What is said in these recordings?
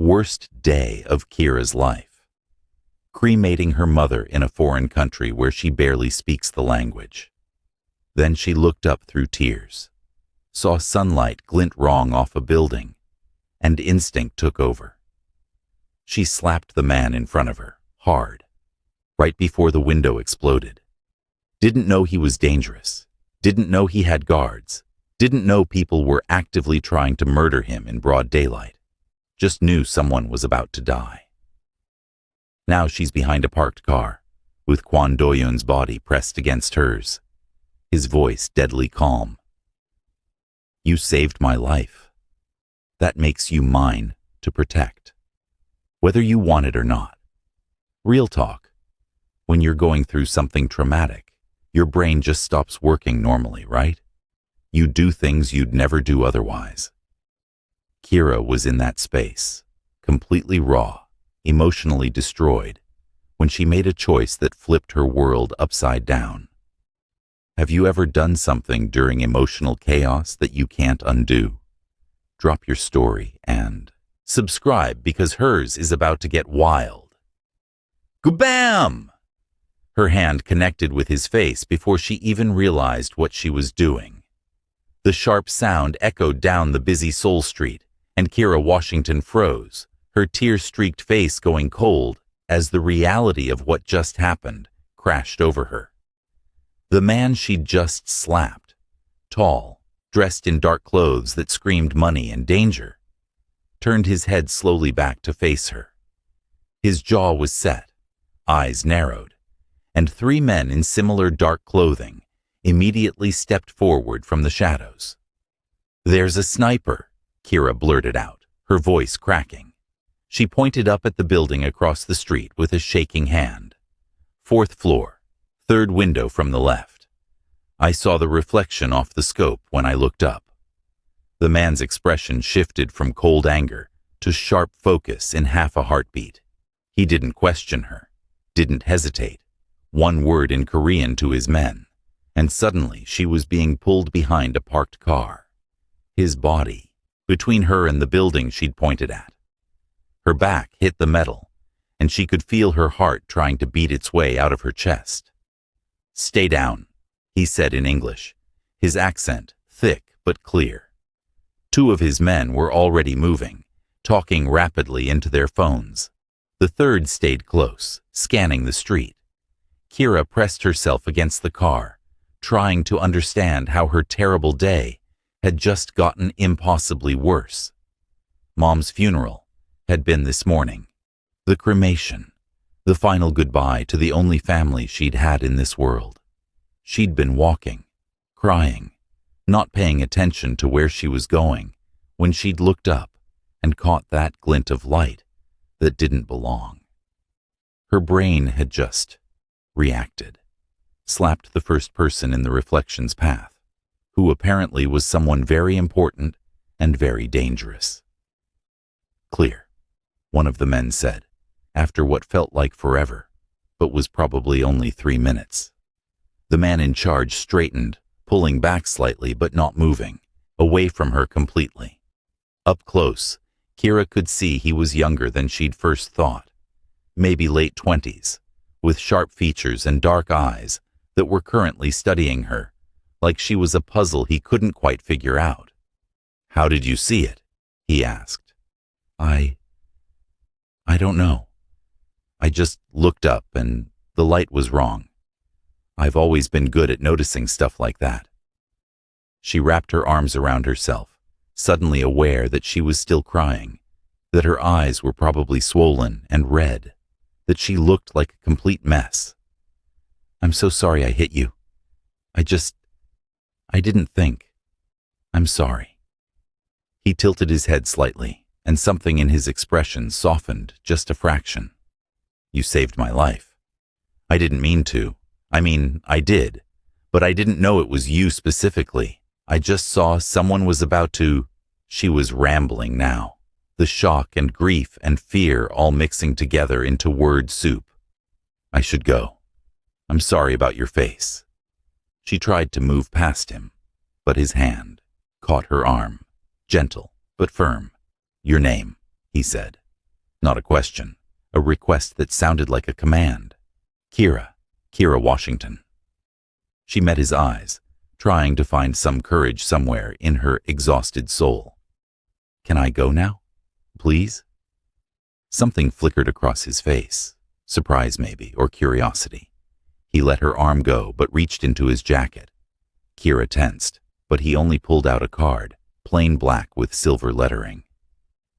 Worst day of Kira's life. Cremating her mother in a foreign country where she barely speaks the language. Then she looked up through tears, saw sunlight glint wrong off a building, and instinct took over. She slapped the man in front of her, hard, right before the window exploded. Didn't know he was dangerous, didn't know he had guards, didn't know people were actively trying to murder him in broad daylight. Just knew someone was about to die. Now she's behind a parked car, with Kwon Do-yoon's body pressed against hers, his voice deadly calm. You saved my life. That makes you mine to protect, whether you want it or not. Real talk. When you're going through something traumatic, your brain just stops working normally, right? You do things you'd never do otherwise. Kira was in that space, completely raw, emotionally destroyed, when she made a choice that flipped her world upside down. Have you ever done something during emotional chaos that you can't undo? Drop your story and subscribe because hers is about to get wild. Gabam! Her hand connected with his face before she even realized what she was doing. The sharp sound echoed down the busy Seoul Street, and Kira Washington froze, her tear-streaked face going cold as the reality of what just happened crashed over her. The man she'd just slapped, tall, dressed in dark clothes that screamed money and danger, turned his head slowly back to face her. His jaw was set, eyes narrowed, and three men in similar dark clothing immediately stepped forward from the shadows. There's a sniper, Kira blurted out, her voice cracking. She pointed up at the building across the street with a shaking hand. 4th floor, 3rd window from the left. I saw the reflection off the scope when I looked up. The man's expression shifted from cold anger to sharp focus in half a heartbeat. He didn't question her, didn't hesitate. One word in Korean to his men, and suddenly she was being pulled behind a parked car. His body, between her and the building she'd pointed at. Her back hit the metal, and she could feel her heart trying to beat its way out of her chest. Stay down, he said in English, his accent thick but clear. 2 of his men were already moving, talking rapidly into their phones. The 3rd stayed close, scanning the street. Kira pressed herself against the car, trying to understand how her terrible day had just gotten impossibly worse. Mom's funeral had been this morning. The cremation, the final goodbye to the only family she'd had in this world. She'd been walking, crying, not paying attention to where she was going, when she'd looked up and caught that glint of light that didn't belong. Her brain had just reacted, slapped the first person in the reflection's path, who apparently was someone very important and very dangerous. Clear, one of the men said, after what felt like forever, but was probably only 3 minutes. The man in charge straightened, pulling back slightly but not moving, away from her completely. Up close, Kira could see he was younger than she'd first thought, maybe late 20s, with sharp features and dark eyes that were currently studying her, like she was a puzzle he couldn't quite figure out. How did you see it? He asked. I don't know. I just looked up and the light was wrong. I've always been good at noticing stuff like that. She wrapped her arms around herself, suddenly aware that she was still crying, that her eyes were probably swollen and red, that she looked like a complete mess. I'm so sorry I hit you. I didn't think. I'm sorry. He tilted his head slightly, and something in his expression softened just a fraction. You saved my life. I didn't mean to. I mean, I did, but I didn't know it was you specifically. I just saw someone was about to... She was rambling now, the shock and grief and fear all mixing together into word soup. I should go. I'm sorry about your face. She tried to move past him, but his hand caught her arm, gentle but firm. Your name, he said. Not a question, a request that sounded like a command. Kira Washington. She met his eyes, trying to find some courage somewhere in her exhausted soul. Can I go now? Please? Something flickered across his face, surprise maybe, or curiosity. He let her arm go, but reached into his jacket. Kira tensed, but he only pulled out a card, plain black with silver lettering.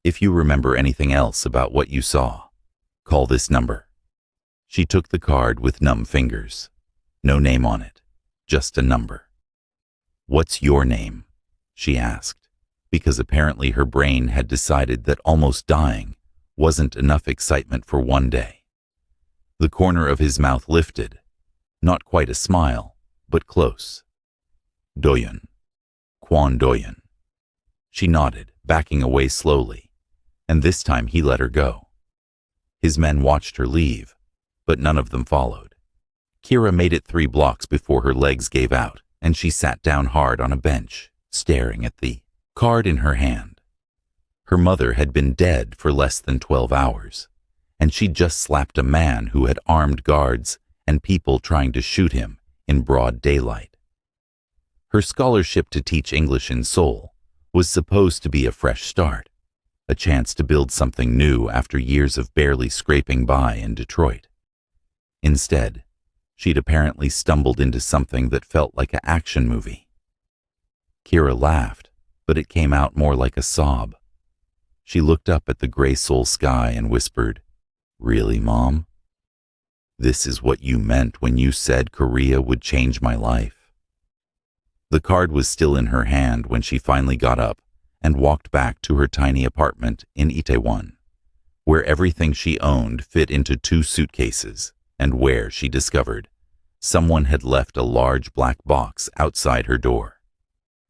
If you remember anything else about what you saw, call this number. She took the card with numb fingers. No name on it, just a number. What's your name? She asked, because apparently her brain had decided that almost dying wasn't enough excitement for one day. The corner of his mouth lifted, not quite a smile, but close. Doyun. Kwon Doyun. She nodded, backing away slowly, and this time he let her go. His men watched her leave, but none of them followed. Kira made it 3 blocks before her legs gave out, and she sat down hard on a bench, staring at the card in her hand. Her mother had been dead for less than 12 hours, and she'd just slapped a man who had armed guards and people trying to shoot him in broad daylight. Her scholarship to teach English in Seoul was supposed to be a fresh start, a chance to build something new after years of barely scraping by in Detroit. Instead, she'd apparently stumbled into something that felt like an action movie. Kira laughed, but it came out more like a sob. She looked up at the gray Seoul sky and whispered, "Really, Mom? This is what you meant when you said Korea would change my life?" The card was still in her hand when she finally got up and walked back to her tiny apartment in Itaewon, where everything she owned fit into 2 suitcases, and where, she discovered, someone had left a large black box outside her door.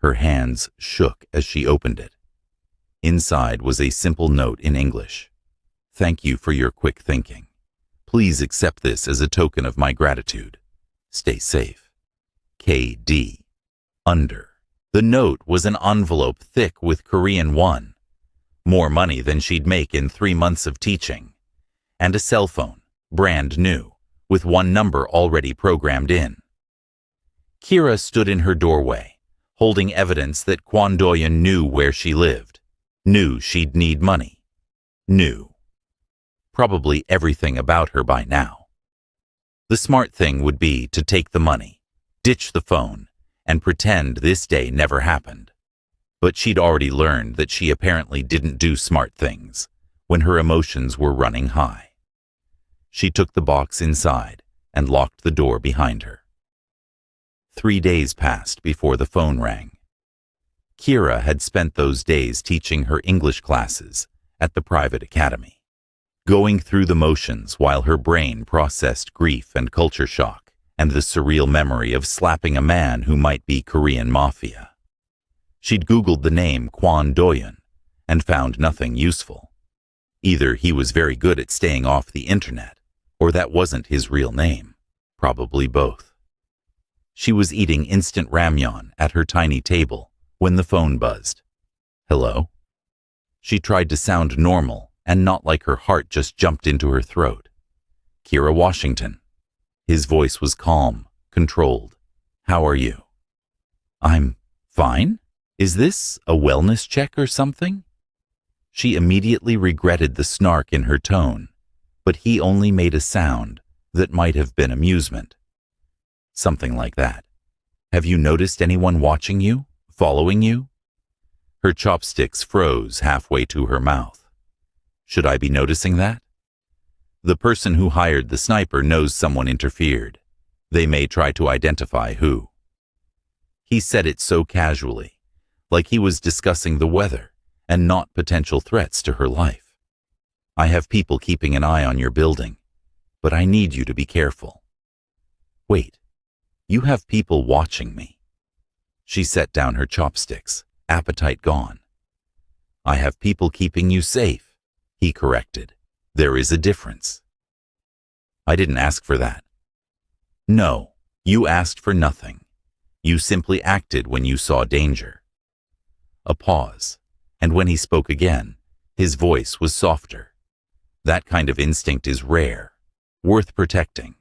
Her hands shook as she opened it. Inside was a simple note in English. "Thank you for your quick thinking. Please accept this as a token of my gratitude. Stay safe. K.D. Under." The note was an envelope thick with Korean won, more money than she'd make in 3 months of teaching, and a cell phone, brand new, with 1 number already programmed in. Kira stood in her doorway, holding evidence that Kwon Doyun knew where she lived, knew she'd need money, knew probably everything about her by now. The smart thing would be to take the money, ditch the phone, and pretend this day never happened. But she'd already learned that she apparently didn't do smart things when her emotions were running high. She took the box inside and locked the door behind her. 3 days passed before the phone rang. Kira had spent those days teaching her English classes at the private academy, going through the motions while her brain processed grief and culture shock and the surreal memory of slapping a man who might be Korean Mafia. She'd Googled the name Kwon Doyun and found nothing useful. Either he was very good at staying off the internet, or that wasn't his real name. Probably both. She was eating instant ramyeon at her tiny table when the phone buzzed. "Hello?" She tried to sound normal and not like her heart just jumped into her throat. "Kira Washington." His voice was calm, controlled. "How are you?" "I'm fine. Is this a wellness check or something?" She immediately regretted the snark in her tone, but he only made a sound that might have been amusement. Something like that. "Have you noticed anyone watching you, following you?" Her chopsticks froze halfway to her mouth. "Should I be noticing that?" The person who hired the sniper knows someone interfered. They may try to identify who. He said it so casually, like he was discussing the weather and not potential threats to her life. "I have people keeping an eye on your building, but I need you to be careful." "Wait, you have people watching me?" She set down her chopsticks, appetite gone. "I have people keeping you safe," he corrected. "There is a difference." "I didn't ask for that." "No, you asked for nothing. You simply acted when you saw danger." A pause, and when he spoke again, his voice was softer. That kind of instinct is rare, worth protecting.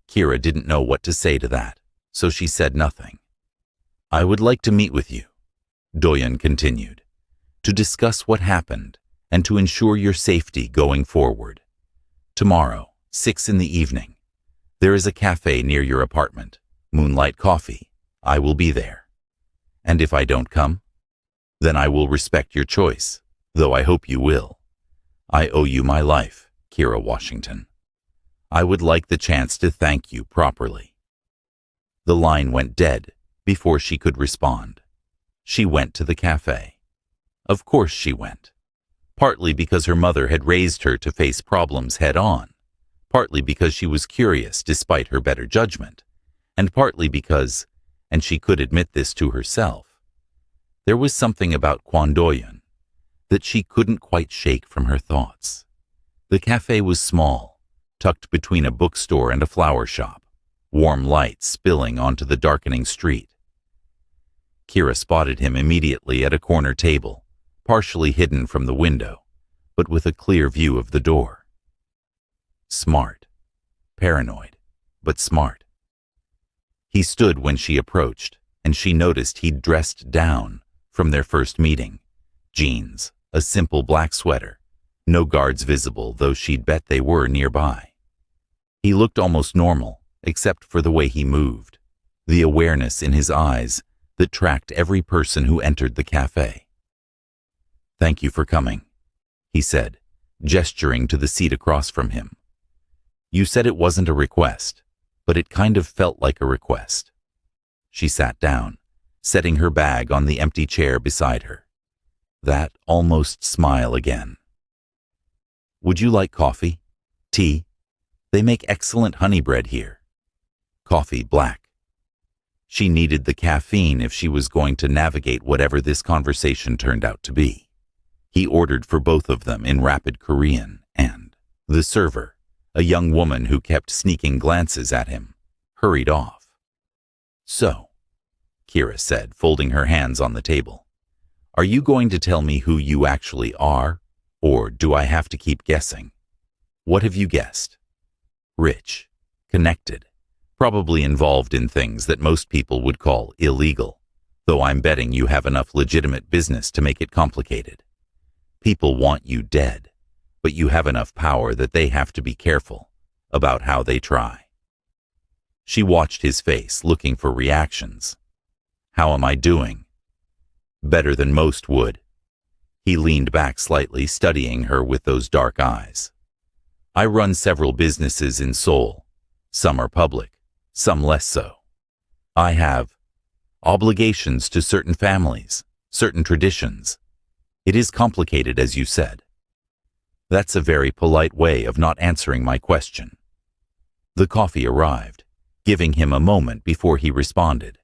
Kira didn't know what to say to that, so she said nothing. I would like to meet with you, Doyen continued, to discuss what happened and to ensure your safety going forward. Tomorrow, 6 in the evening, there is a cafe near your apartment, Moonlight Coffee. I will be there. And if I don't come, then I will respect your choice, though I hope you will. I owe you my life, Kira Washington. I would like the chance to thank you properly. The line went dead before she could respond. She went to the cafe. Of course she went. Partly because her mother had raised her to face problems head-on, partly because she was curious despite her better judgment, and partly because, and she could admit this to herself, there was something about Kwon Do-yeon that she couldn't quite shake from her thoughts. The cafe was small, tucked between a bookstore and a flower shop, warm light spilling onto the darkening street. Kira spotted him immediately at a corner table, partially hidden from the window, but with a clear view of the door. Smart. Paranoid, but smart. He stood when she approached, and she noticed he'd dressed down from their first meeting. Jeans, a simple black sweater, no guards visible, though she'd bet they were nearby. He looked almost normal, except for the way he moved, the awareness in his eyes that tracked every person who entered the cafe. Thank you for coming, he said, gesturing to the seat across from him. You said it wasn't a request, but it kind of felt like a request. She sat down, setting her bag on the empty chair beside her. That almost smile again. Would you like coffee? Tea? They make excellent honey bread here. Coffee black. She needed the caffeine if she was going to navigate whatever this conversation turned out to be. He ordered for both of them in rapid Korean, and the server, a young woman who kept sneaking glances at him, hurried off. So, Kira said, folding her hands on the table, are you going to tell me who you actually are, or do I have to keep guessing? What have you guessed? Rich, connected, probably involved in things that most people would call illegal, though I'm betting you have enough legitimate business to make it complicated. People want you dead, but you have enough power that they have to be careful about how they try. She watched his face, looking for reactions. How am I doing? Better than most would. He leaned back slightly, studying her with those dark eyes. I run several businesses in Seoul. Some are public, some less so. I have obligations to certain families, certain traditions. It is complicated, as you said. That's a very polite way of not answering my question. The coffee arrived, giving him a moment before he responded.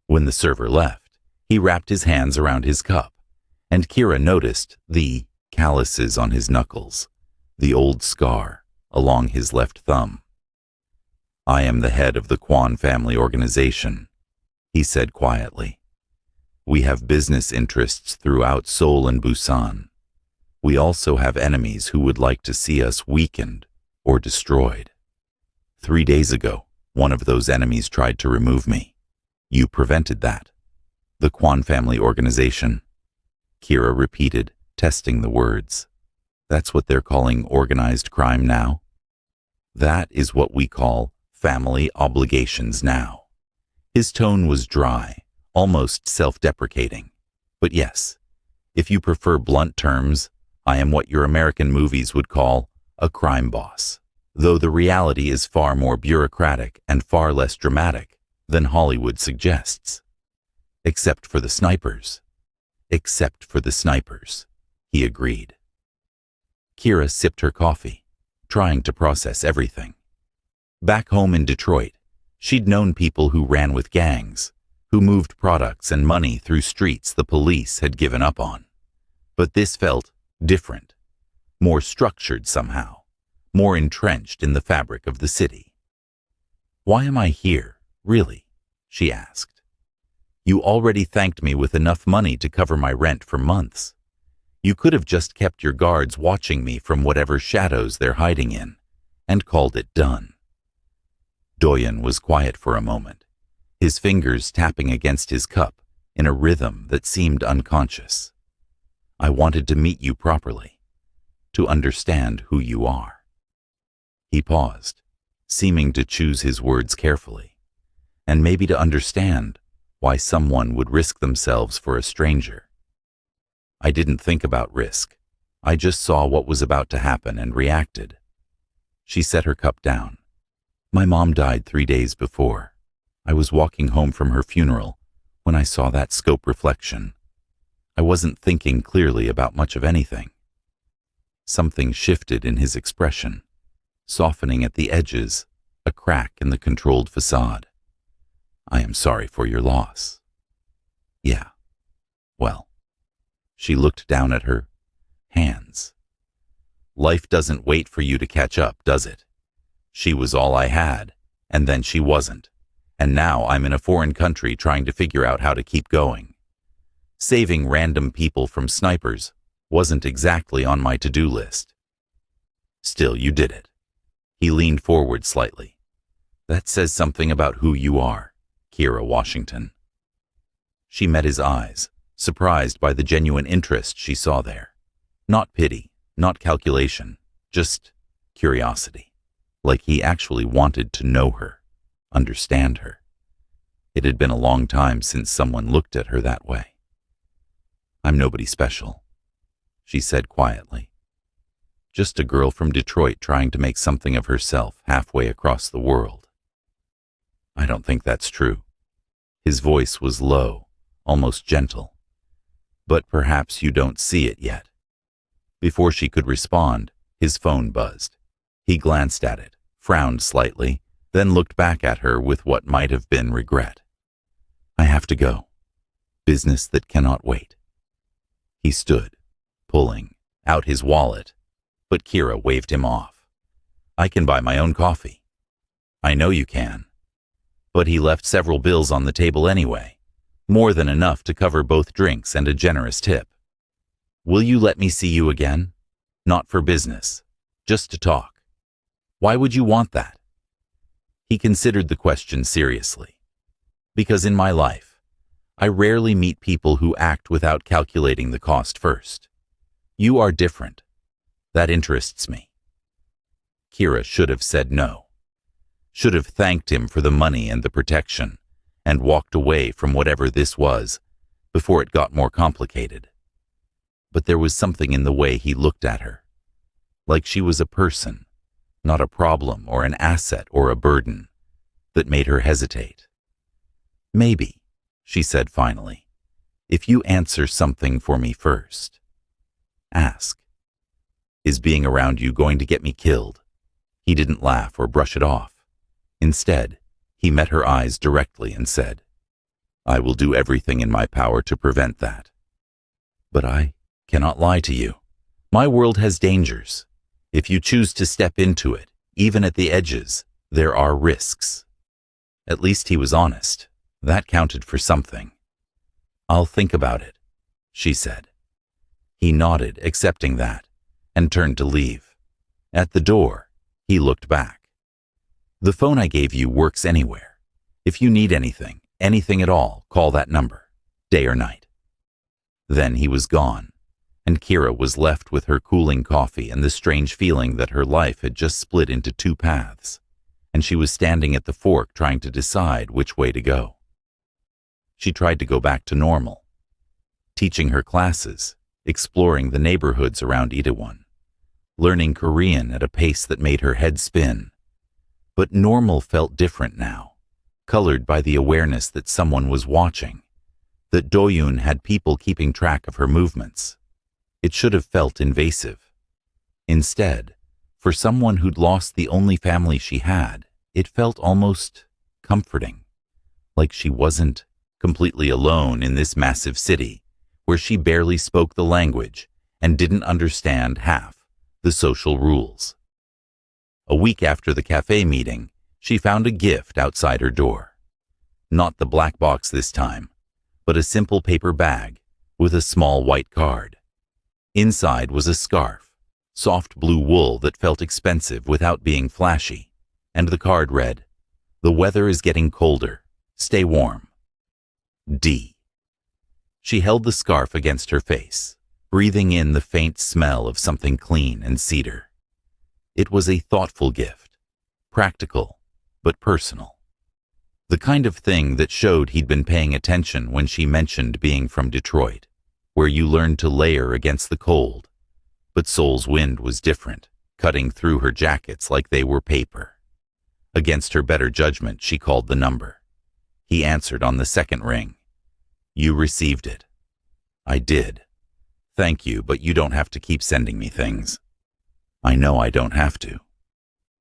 When the server left, he wrapped his hands around his cup, and Kira noticed the calluses on his knuckles, the old scar along his left thumb. I am the head of the Kwon family organization, he said quietly. We have business interests throughout Seoul and Busan. We also have enemies who would like to see us weakened or destroyed. 3 days ago, one of those enemies tried to remove me. You prevented that. The Kwon family organization. Kira repeated, testing the words. That's what they're calling organized crime now? That is what we call family obligations now. His tone was dry, almost self-deprecating. But yes, if you prefer blunt terms, I am what your American movies would call a crime boss, though the reality is far more bureaucratic and far less dramatic than Hollywood suggests. Except for the snipers. Except for the snipers, he agreed. Kira sipped her coffee, trying to process everything. Back home in Detroit, she'd known people who ran with gangs, who moved products and money through streets the police had given up on. But this felt different, more structured somehow, more entrenched in the fabric of the city. Why am I here, really? She asked. You already thanked me with enough money to cover my rent for months. You could have just kept your guards watching me from whatever shadows they're hiding in, and called it done. Doyun was quiet for a moment, his fingers tapping against his cup in a rhythm that seemed unconscious. I wanted to meet you properly, to understand who you are. He paused, seeming to choose his words carefully, and maybe to understand why someone would risk themselves for a stranger. I didn't think about risk. I just saw what was about to happen and reacted. She set her cup down. My mom died 3 days before. I was walking home from her funeral when I saw that scope reflection. I wasn't thinking clearly about much of anything. Something shifted in his expression, softening at the edges, a crack in the controlled facade. I am sorry for your loss. Yeah. Well. She looked down at her hands. Life doesn't wait for you to catch up, does it? She was all I had, and then she wasn't. And now I'm in a foreign country trying to figure out how to keep going. Saving random people from snipers wasn't exactly on my to-do list. Still, you did it. He leaned forward slightly. That says something about who you are, Kira Washington. She met his eyes, surprised by the genuine interest she saw there. Not pity, not calculation, just curiosity, like he actually wanted to know her, understand her. It had been a long time since someone looked at her that way. I'm nobody special, she said quietly. Just a girl from Detroit trying to make something of herself halfway across the world. I don't think that's true. His voice was low, almost gentle. But perhaps you don't see it yet. Before she could respond, his phone buzzed. He glanced at it, frowned slightly, then looked back at her with what might have been regret. I have to go. Business that cannot wait. He stood, pulling out his wallet, but Kira waved him off. I can buy my own coffee. I know you can. But he left several bills on the table anyway, more than enough to cover both drinks and a generous tip. Will you let me see you again? Not for business, just to talk. Why would you want that? He considered the question seriously. Because in my life, I rarely meet people who act without calculating the cost first. You are different. That interests me. Kira should have said no. Should have thanked him for the money and the protection, and walked away from whatever this was before it got more complicated. But there was something in the way he looked at her, like she was a person, not a problem or an asset or a burden, that made her hesitate. Maybe, she said finally, if you answer something for me first. Ask. Is being around you going to get me killed? He didn't laugh or brush it off. Instead, he met her eyes directly and said, I will do everything in my power to prevent that. But I cannot lie to you. My world has dangers. If you choose to step into it, even at the edges, there are risks. At least he was honest. That counted for something. I'll think about it, she said. He nodded, accepting that, and turned to leave. At the door, he looked back. The phone I gave you works anywhere. If you need anything at all, call that number, day or night. Then he was gone, and Kira was left with her cooling coffee and the strange feeling that her life had just split into two paths, and she was standing at the fork trying to decide which way to go. She tried to go back to normal, teaching her classes, exploring the neighborhoods around Itaewon, learning Korean at a pace that made her head spin. But normal felt different now, colored by the awareness that someone was watching, that Doyun had people keeping track of her movements. It should have felt invasive. Instead, for someone who'd lost the only family she had, it felt almost comforting, like she wasn't completely alone in this massive city where she barely spoke the language and didn't understand half the social rules. A week after the cafe meeting, she found a gift outside her door. Not the black box this time, but a simple paper bag with a small white card. Inside was a scarf, soft blue wool that felt expensive without being flashy, and the card read, "The weather is getting colder. Stay warm. D." She held the scarf against her face, breathing in the faint smell of something clean and cedar. It was a thoughtful gift, practical, but personal. The kind of thing that showed he'd been paying attention when she mentioned being from Detroit, where you learned to layer against the cold. But Soul's wind was different, cutting through her jackets like they were paper. Against her better judgment, she called the number. He answered on the second ring. "You received it." "I did. Thank you, but you don't have to keep sending me things." "I know I don't have to."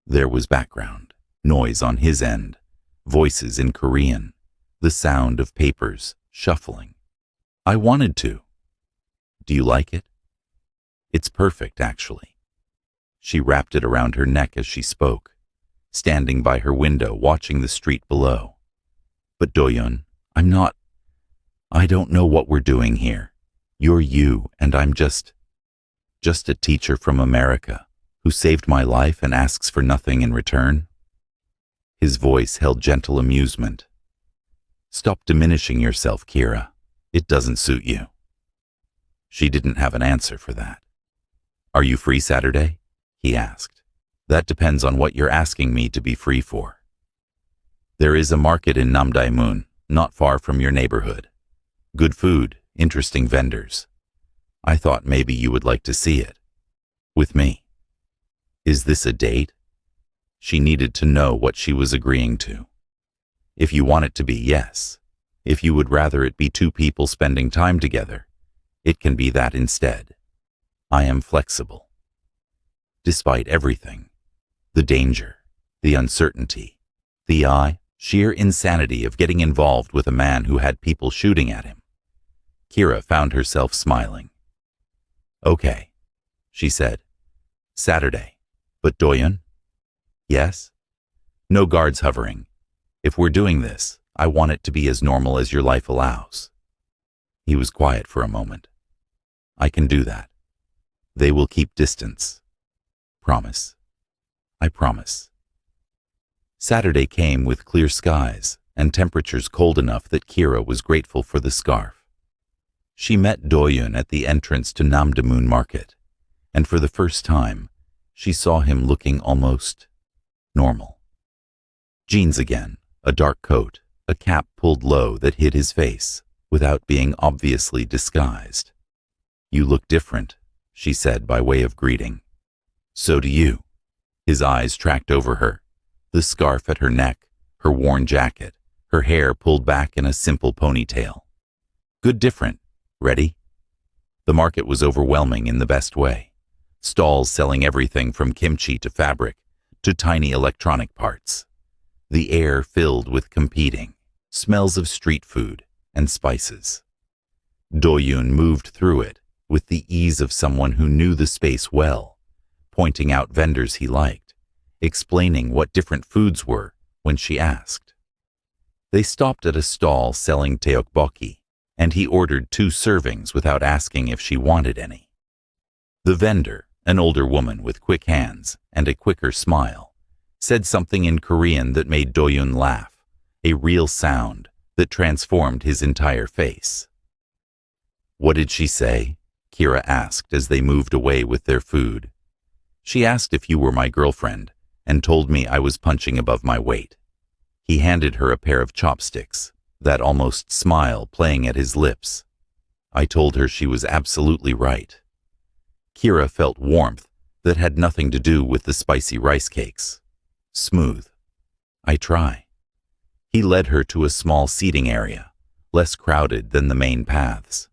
There was background, noise on his end, voices in Korean, the sound of papers shuffling. "I wanted to." "Do you like it?" "It's perfect, actually." She wrapped it around her neck as she spoke, standing by her window watching the street below. "But Doyun, I don't know what we're doing here. You're you, and I'm just a teacher from America who saved my life and asks for nothing in return." His voice held gentle amusement. "Stop diminishing yourself, Kira. It doesn't suit you." She didn't have an answer for that. "Are you free Saturday?" he asked. "That depends on what you're asking me to be free for." "There is a market in Namdaemun, not far from your neighborhood. Good food, interesting vendors. I thought maybe you would like to see it. With me." "Is this a date?" She needed to know what she was agreeing to. "If you want it to be, yes. If you would rather it be two people spending time together, it can be that instead. I am flexible." Despite everything, the danger, the uncertainty, the sheer insanity of getting involved with a man who had people shooting at him, Kira found herself smiling. "Okay," she said. "Saturday. But Doyun?" "Yes?" "No guards hovering. If we're doing this, I want it to be as normal as your life allows." He was quiet for a moment. "I can do that. They will keep distance. Promise." "I promise." Saturday came with clear skies and temperatures cold enough that Kira was grateful for the scarf. She met Doyun at the entrance to Namdaemun Market, and for the first time, she saw him looking almost normal. Jeans again, a dark coat, a cap pulled low that hid his face, without being obviously disguised. "You look different," she said by way of greeting. "So do you." His eyes tracked over her, the scarf at her neck, her worn jacket, her hair pulled back in a simple ponytail. "Good different. Ready?" The market was overwhelming in the best way. Stalls selling everything from kimchi to fabric to tiny electronic parts. The air filled with competing smells of street food and spices. Doyun moved through it with the ease of someone who knew the space well, pointing out vendors he liked, explaining what different foods were when she asked. They stopped at a stall selling tteokbokki, and he ordered 2 servings without asking if she wanted any. The vendor, an older woman with quick hands and a quicker smile, said something in Korean that made Doyun laugh, a real sound that transformed his entire face. "What did she say?" Kira asked as they moved away with their food. "She asked if you were my girlfriend and told me I was punching above my weight." He handed her a pair of chopsticks, that almost smile playing at his lips. I told her she was absolutely right. Kira felt warmth that had nothing to do with the spicy rice cakes. Smooth. "I try." He led her to a small seating area, less crowded than the main paths.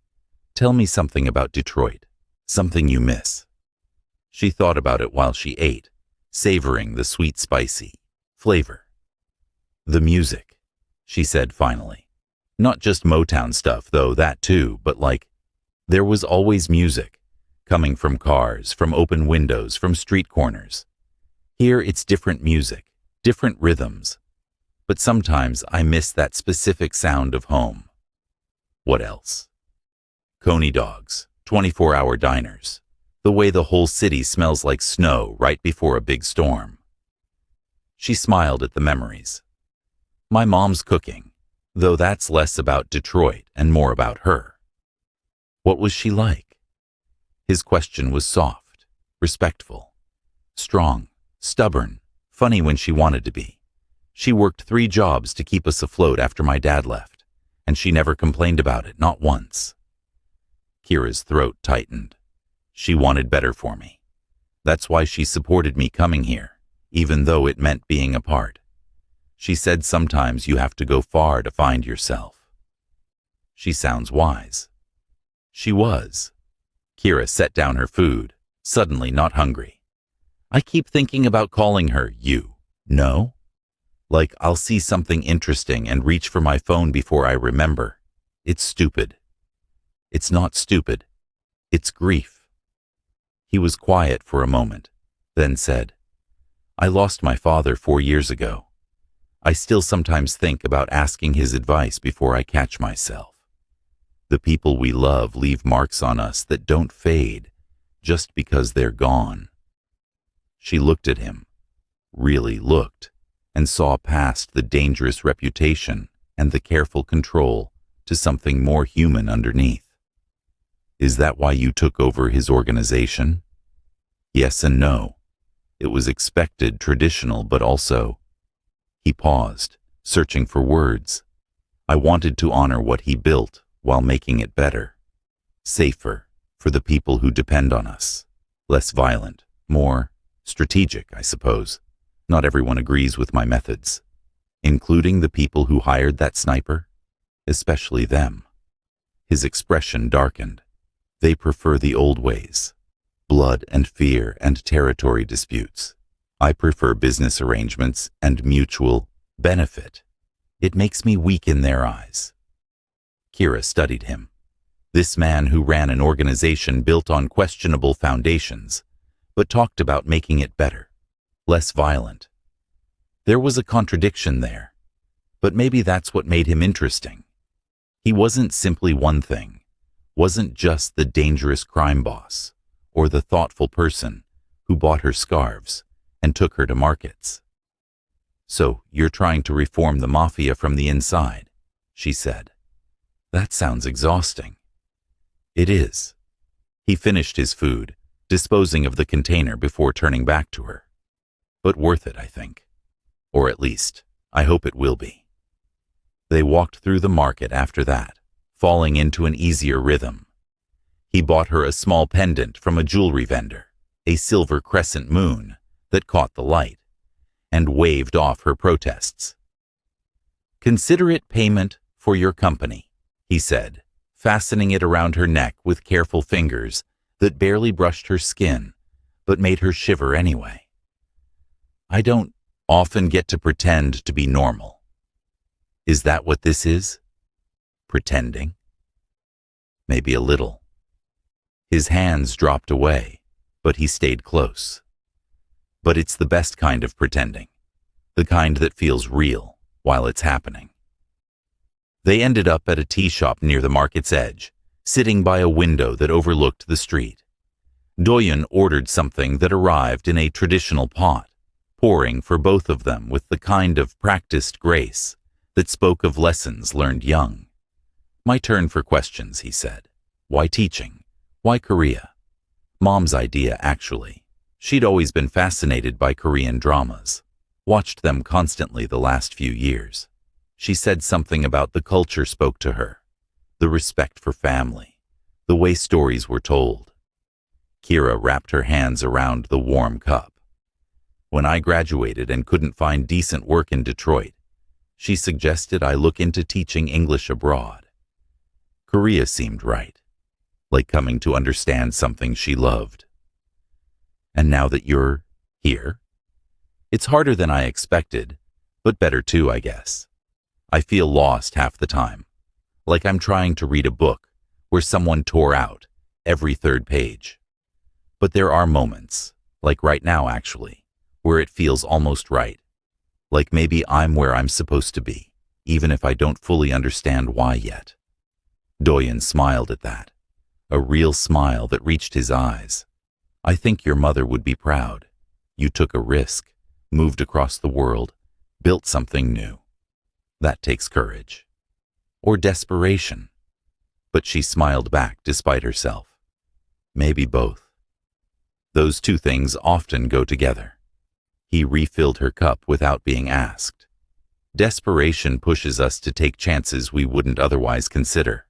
"Tell me something about Detroit, something you miss." She thought about it while she ate, savoring the sweet spicy flavor. "The music," she said finally. "Not just Motown stuff, though, that too, but there was always music, coming from cars, from open windows, from street corners. Here it's different music, different rhythms, but sometimes I miss that specific sound of home." "What else?" "Coney dogs, 24-hour diners, the way the whole city smells like snow right before a big storm. She smiled at the memories. My mom's cooking, though that's less about Detroit and more about her. What was she like? His question was soft, respectful, strong, stubborn, funny when she wanted to be. She worked 3 jobs to keep us afloat after my dad left, and she never complained about it, not once. Kira's throat tightened. She wanted better for me. That's why she supported me coming here, even though it meant being apart. She said sometimes you have to go far to find yourself. She sounds wise. She was. Kira set down her food, suddenly not hungry. I keep thinking about calling her you. No? Like I'll see something interesting and reach for my phone before I remember. It's stupid. It's not stupid. It's grief. He was quiet for a moment, then said, I lost my father 4 years ago. I still sometimes think about asking his advice before I catch myself. The people we love leave marks on us that don't fade just because they're gone. She looked at him, really looked, and saw past the dangerous reputation and the careful control to something more human underneath. Is that why you took over his organization? Yes and no. It was expected, traditional, but also... He paused, searching for words. I wanted to honor what he built while making it better. Safer for the people who depend on us. Less violent, more strategic, I suppose. Not everyone agrees with my methods. Including the people who hired that sniper? Especially them. His expression darkened. They prefer the old ways. Blood and fear and territory disputes. I prefer business arrangements and mutual benefit. It makes me weak in their eyes. Kira studied him. This man who ran an organization built on questionable foundations, but talked about making it better, less violent. There was a contradiction there, but maybe that's what made him interesting. He wasn't simply one thing, wasn't just the dangerous crime boss, or the thoughtful person who bought her scarves and took her to markets. So you're trying to reform the Mafia from the inside, she said. That sounds exhausting. It is. He finished his food, disposing of the container before turning back to her. But worth it, I think. Or at least, I hope it will be. They walked through the market after that, falling into an easier rhythm. He bought her a small pendant from a jewelry vendor, a silver crescent moon that caught the light, and waved off her protests. Consider it payment for your company, he said, fastening it around her neck with careful fingers that barely brushed her skin, but made her shiver anyway. I don't often get to pretend to be normal. Is that what this is? Pretending? Maybe a little. His hands dropped away, but he stayed close. But it's the best kind of pretending, the kind that feels real while it's happening. They ended up at a tea shop near the market's edge, sitting by a window that overlooked the street. Doyun ordered something that arrived in a traditional pot, pouring for both of them with the kind of practiced grace that spoke of lessons learned young. My turn for questions, he said. Why teaching? Why Korea? Mom's idea, actually. She'd always been fascinated by Korean dramas, watched them constantly the last few years. She said something about the culture spoke to her, the respect for family, the way stories were told. Kira wrapped her hands around the warm cup. When I graduated and couldn't find decent work in Detroit, she suggested I look into teaching English abroad. Korea seemed right, like coming to understand something she loved. And now that you're here, it's harder than I expected, but better too, I guess. I feel lost half the time, like I'm trying to read a book where someone tore out every 3rd page. But there are moments, like right now actually, where it feels almost right, like maybe I'm where I'm supposed to be, even if I don't fully understand why yet. Doyun smiled at that, a real smile that reached his eyes. I think your mother would be proud. You took a risk, moved across the world, built something new. That takes courage. Or desperation. But she smiled back despite herself. Maybe both. Those two things often go together. He refilled her cup without being asked. Desperation pushes us to take chances we wouldn't otherwise consider.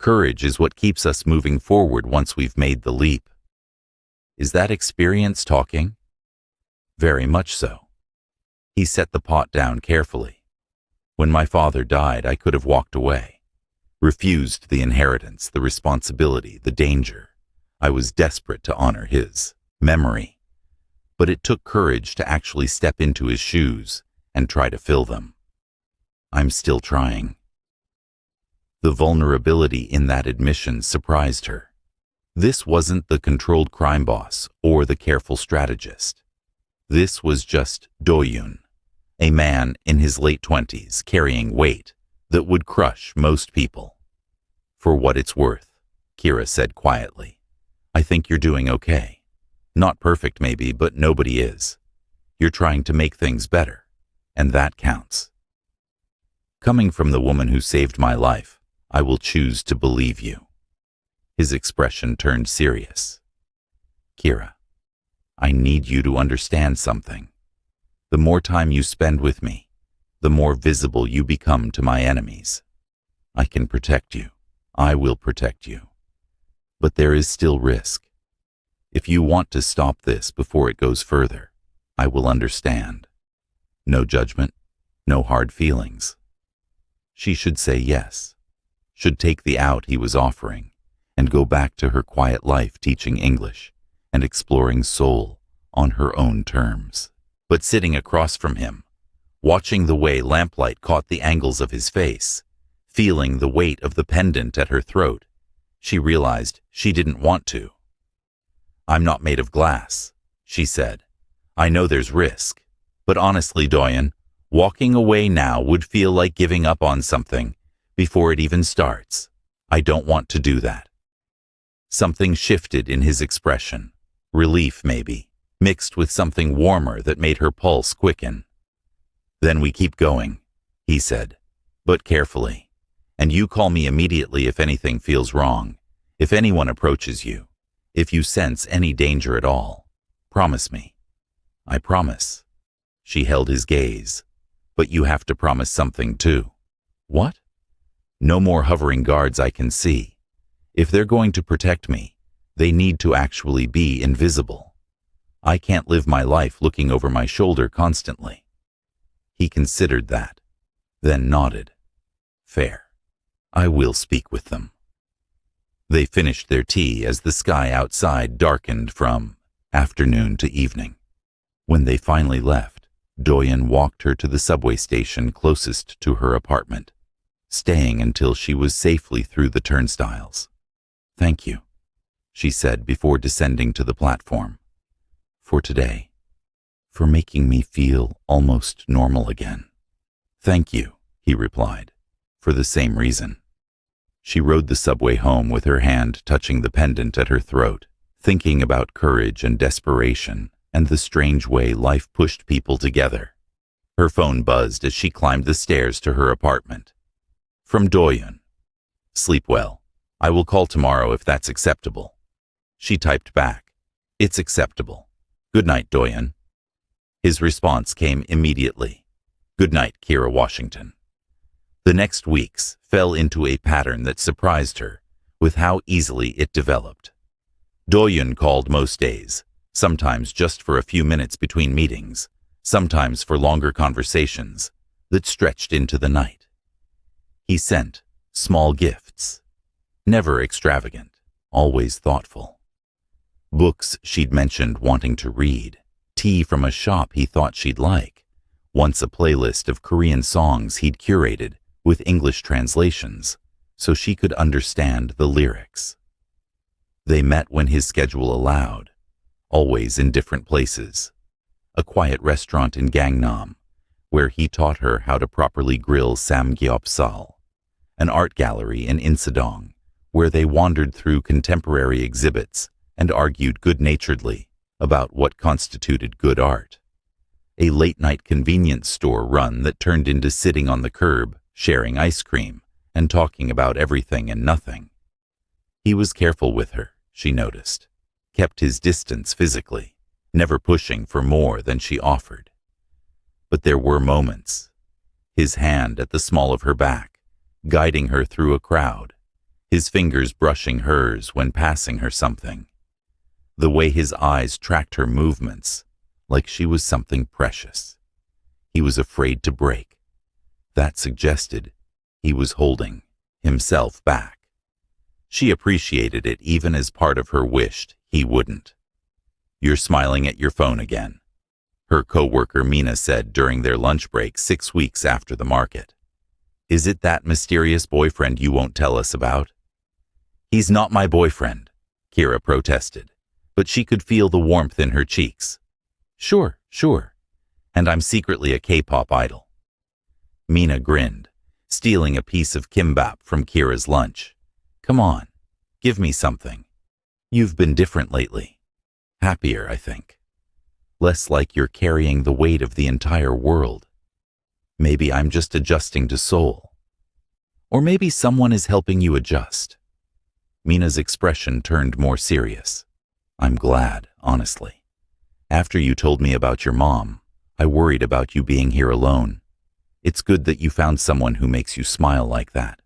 Courage is what keeps us moving forward once we've made the leap. Is that experience talking? Very much so. He set the pot down carefully. When my father died, I could have walked away. Refused the inheritance, the responsibility, the danger. I was desperate to honor his memory. But it took courage to actually step into his shoes and try to fill them. I'm still trying. The vulnerability in that admission surprised her. This wasn't the controlled crime boss or the careful strategist. This was just Do-yoon, a man in his late 20s carrying weight that would crush most people. For what it's worth, Kira said quietly, I think you're doing okay. Not perfect maybe, but nobody is. You're trying to make things better, and that counts. Coming from the woman who saved my life, I will choose to believe you. His expression turned serious. Kira, I need you to understand something. The more time you spend with me, the more visible you become to my enemies. I can protect you. I will protect you. But there is still risk. If you want to stop this before it goes further, I will understand. No judgment, no hard feelings. She should say yes, should take the out he was offering, and go back to her quiet life teaching English and exploring soul on her own terms. But sitting across from him, watching the way lamplight caught the angles of his face, feeling the weight of the pendant at her throat, she realized she didn't want to. I'm not made of glass, she said. I know there's risk, but honestly, Do-yoon, walking away now would feel like giving up on something before it even starts. I don't want to do that. Something shifted in his expression, relief maybe, mixed with something warmer that made her pulse quicken. Then we keep going, he said, but carefully. And you call me immediately if anything feels wrong, if anyone approaches you, if you sense any danger at all. Promise me. I promise. She held his gaze. But you have to promise something too. What? No more hovering guards I can see. If they're going to protect me, they need to actually be invisible. I can't live my life looking over my shoulder constantly. He considered that, then nodded. Fair. I will speak with them. They finished their tea as the sky outside darkened from afternoon to evening. When they finally left, Do-yoon walked her to the subway station closest to her apartment, staying until she was safely through the turnstiles. Thank you, she said before descending to the platform. For today. For making me feel almost normal again. Thank you, he replied, for the same reason. She rode the subway home with her hand touching the pendant at her throat, thinking about courage and desperation and the strange way life pushed people together. Her phone buzzed as she climbed the stairs to her apartment. From Do-yoon. Sleep well. I will call tomorrow if that's acceptable. She typed back. It's acceptable. Good night, Do-yoon. His response came immediately. Good night, Kira Washington. The next weeks fell into a pattern that surprised her with how easily it developed. Do-yoon called most days, sometimes just for a few minutes between meetings, sometimes for longer conversations that stretched into the night. He sent small gifts, never extravagant, always thoughtful. Books she'd mentioned wanting to read, tea from a shop he thought she'd like, once a playlist of Korean songs he'd curated with English translations so she could understand the lyrics. They met when his schedule allowed, always in different places. A quiet restaurant in Gangnam, where he taught her how to properly grill samgyeopsal. An art gallery in Insadong, where they wandered through contemporary exhibits and argued good-naturedly about what constituted good art. A late-night convenience store run that turned into sitting on the curb, sharing ice cream, and talking about everything and nothing. He was careful with her, she noticed, kept his distance physically, never pushing for more than she offered. But there were moments. His hand at the small of her back, guiding her through a crowd, his fingers brushing hers when passing her something. The way his eyes tracked her movements, like she was something precious. He was afraid to break. That suggested he was holding himself back. She appreciated it even as part of her wished he wouldn't. "You're smiling at your phone again," her co-worker Mina said during their lunch break 6 weeks after the market. "Is it that mysterious boyfriend you won't tell us about?" "He's not my boyfriend," Kira protested, but she could feel the warmth in her cheeks. Sure. And I'm secretly a K-pop idol." Mina grinned, stealing a piece of kimbap from Kira's lunch. "Come on, give me something. You've been different lately. Happier, I think. Less like you're carrying the weight of the entire world. Maybe I'm just adjusting to Seoul. Or maybe someone is helping you adjust." Mina's expression turned more serious. "I'm glad, honestly. After you told me about your mom, I worried about you being here alone. It's good that you found someone who makes you smile like that."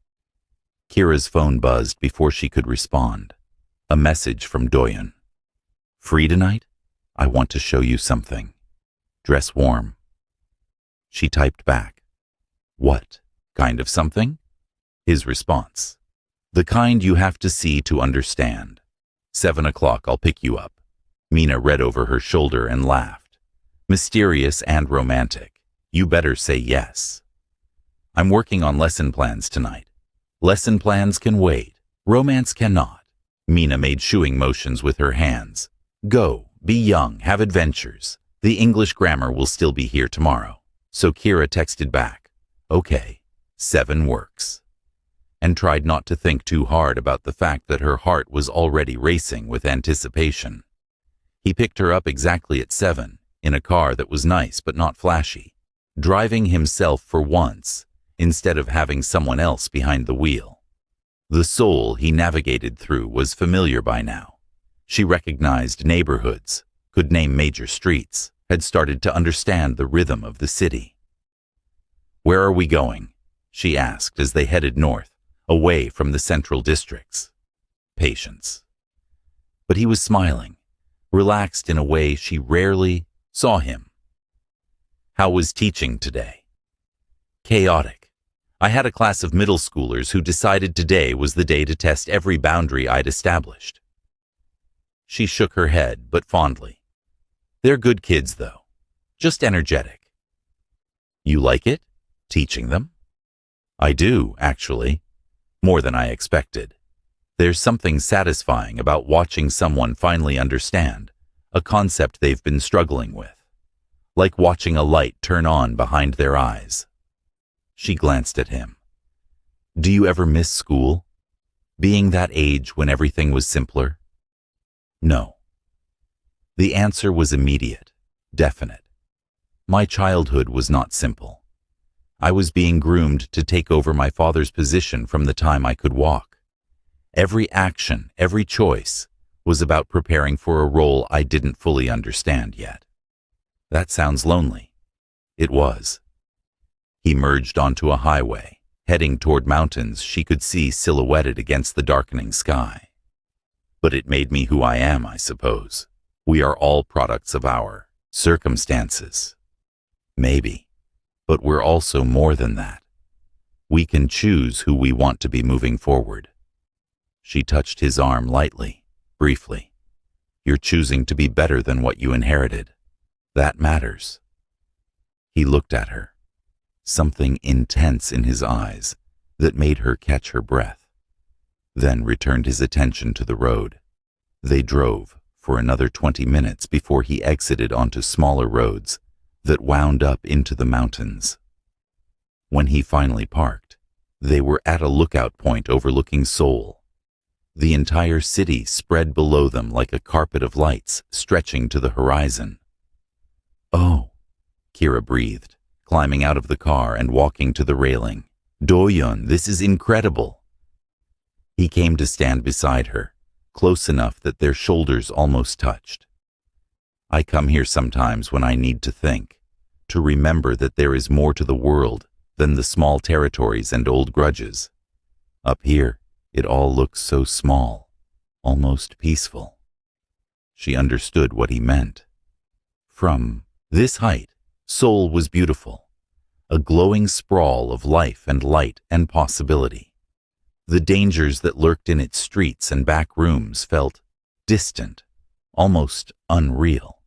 Kira's phone buzzed before she could respond. A message from Doyeon. "Free tonight? I want to show you something. Dress warm." She typed back. "What kind of something?" His response. "The kind you have to see to understand. 7 o'clock, I'll pick you up." Mina read over her shoulder and laughed. "Mysterious and romantic. You better say yes." "I'm working on lesson plans tonight. Lesson plans can wait. Romance cannot." Mina made shooing motions with her hands. "Go, be young, have adventures. The English grammar will still be here tomorrow." So Kira texted back, "Okay, 7 works." And tried not to think too hard about the fact that her heart was already racing with anticipation. He picked her up exactly at 7, in a car that was nice but not flashy, driving himself for once, instead of having someone else behind the wheel. The Seoul he navigated through was familiar by now. She recognized neighborhoods, could name major streets, had started to understand the rhythm of the city. "Where are we going?" she asked as they headed north, away from the central districts. Patience. But he was smiling, relaxed in a way she rarely saw him. "How was teaching today?" "Chaotic. I had a class of middle schoolers who decided today was the day to test every boundary I'd established." She shook her head, but fondly. "They're good kids, though. Just energetic." "You like it? Teaching them?" "I do, actually. More than I expected. There's something satisfying about watching someone finally understand a concept they've been struggling with. Like watching a light turn on behind their eyes." She glanced at him. "Do you ever miss school? Being that age when everything was simpler?" "No." The answer was immediate, definite. "My childhood was not simple. I was being groomed to take over my father's position from the time I could walk. Every action, every choice, was about preparing for a role I didn't fully understand yet." "That sounds lonely." It was. He merged onto a highway, heading toward mountains she could see silhouetted against the darkening sky. "But it made me who I am, I suppose. We are all products of our circumstances." "Maybe. But we're also more than that. We can choose who we want to be moving forward." She touched his arm lightly, briefly. "You're choosing to be better than what you inherited. That matters." He looked at her, something intense in his eyes that made her catch her breath, then returned his attention to the road. They drove for another 20 minutes before he exited onto smaller roads that wound up into the mountains. When he finally parked, they were at a lookout point overlooking Seoul, The entire city spread below them like a carpet of lights stretching to the horizon. "Oh," Kira breathed, climbing out of the car and walking to the railing. "Do-yeon, this is incredible." He came to stand beside her, close enough that their shoulders almost touched. "I come here sometimes when I need to think, to remember that there is more to the world than the small territories and old grudges. Up here, it all looks so small, almost peaceful." She understood what he meant. From this height, Seoul was beautiful, a glowing sprawl of life and light and possibility. The dangers that lurked in its streets and back rooms felt distant, almost unreal.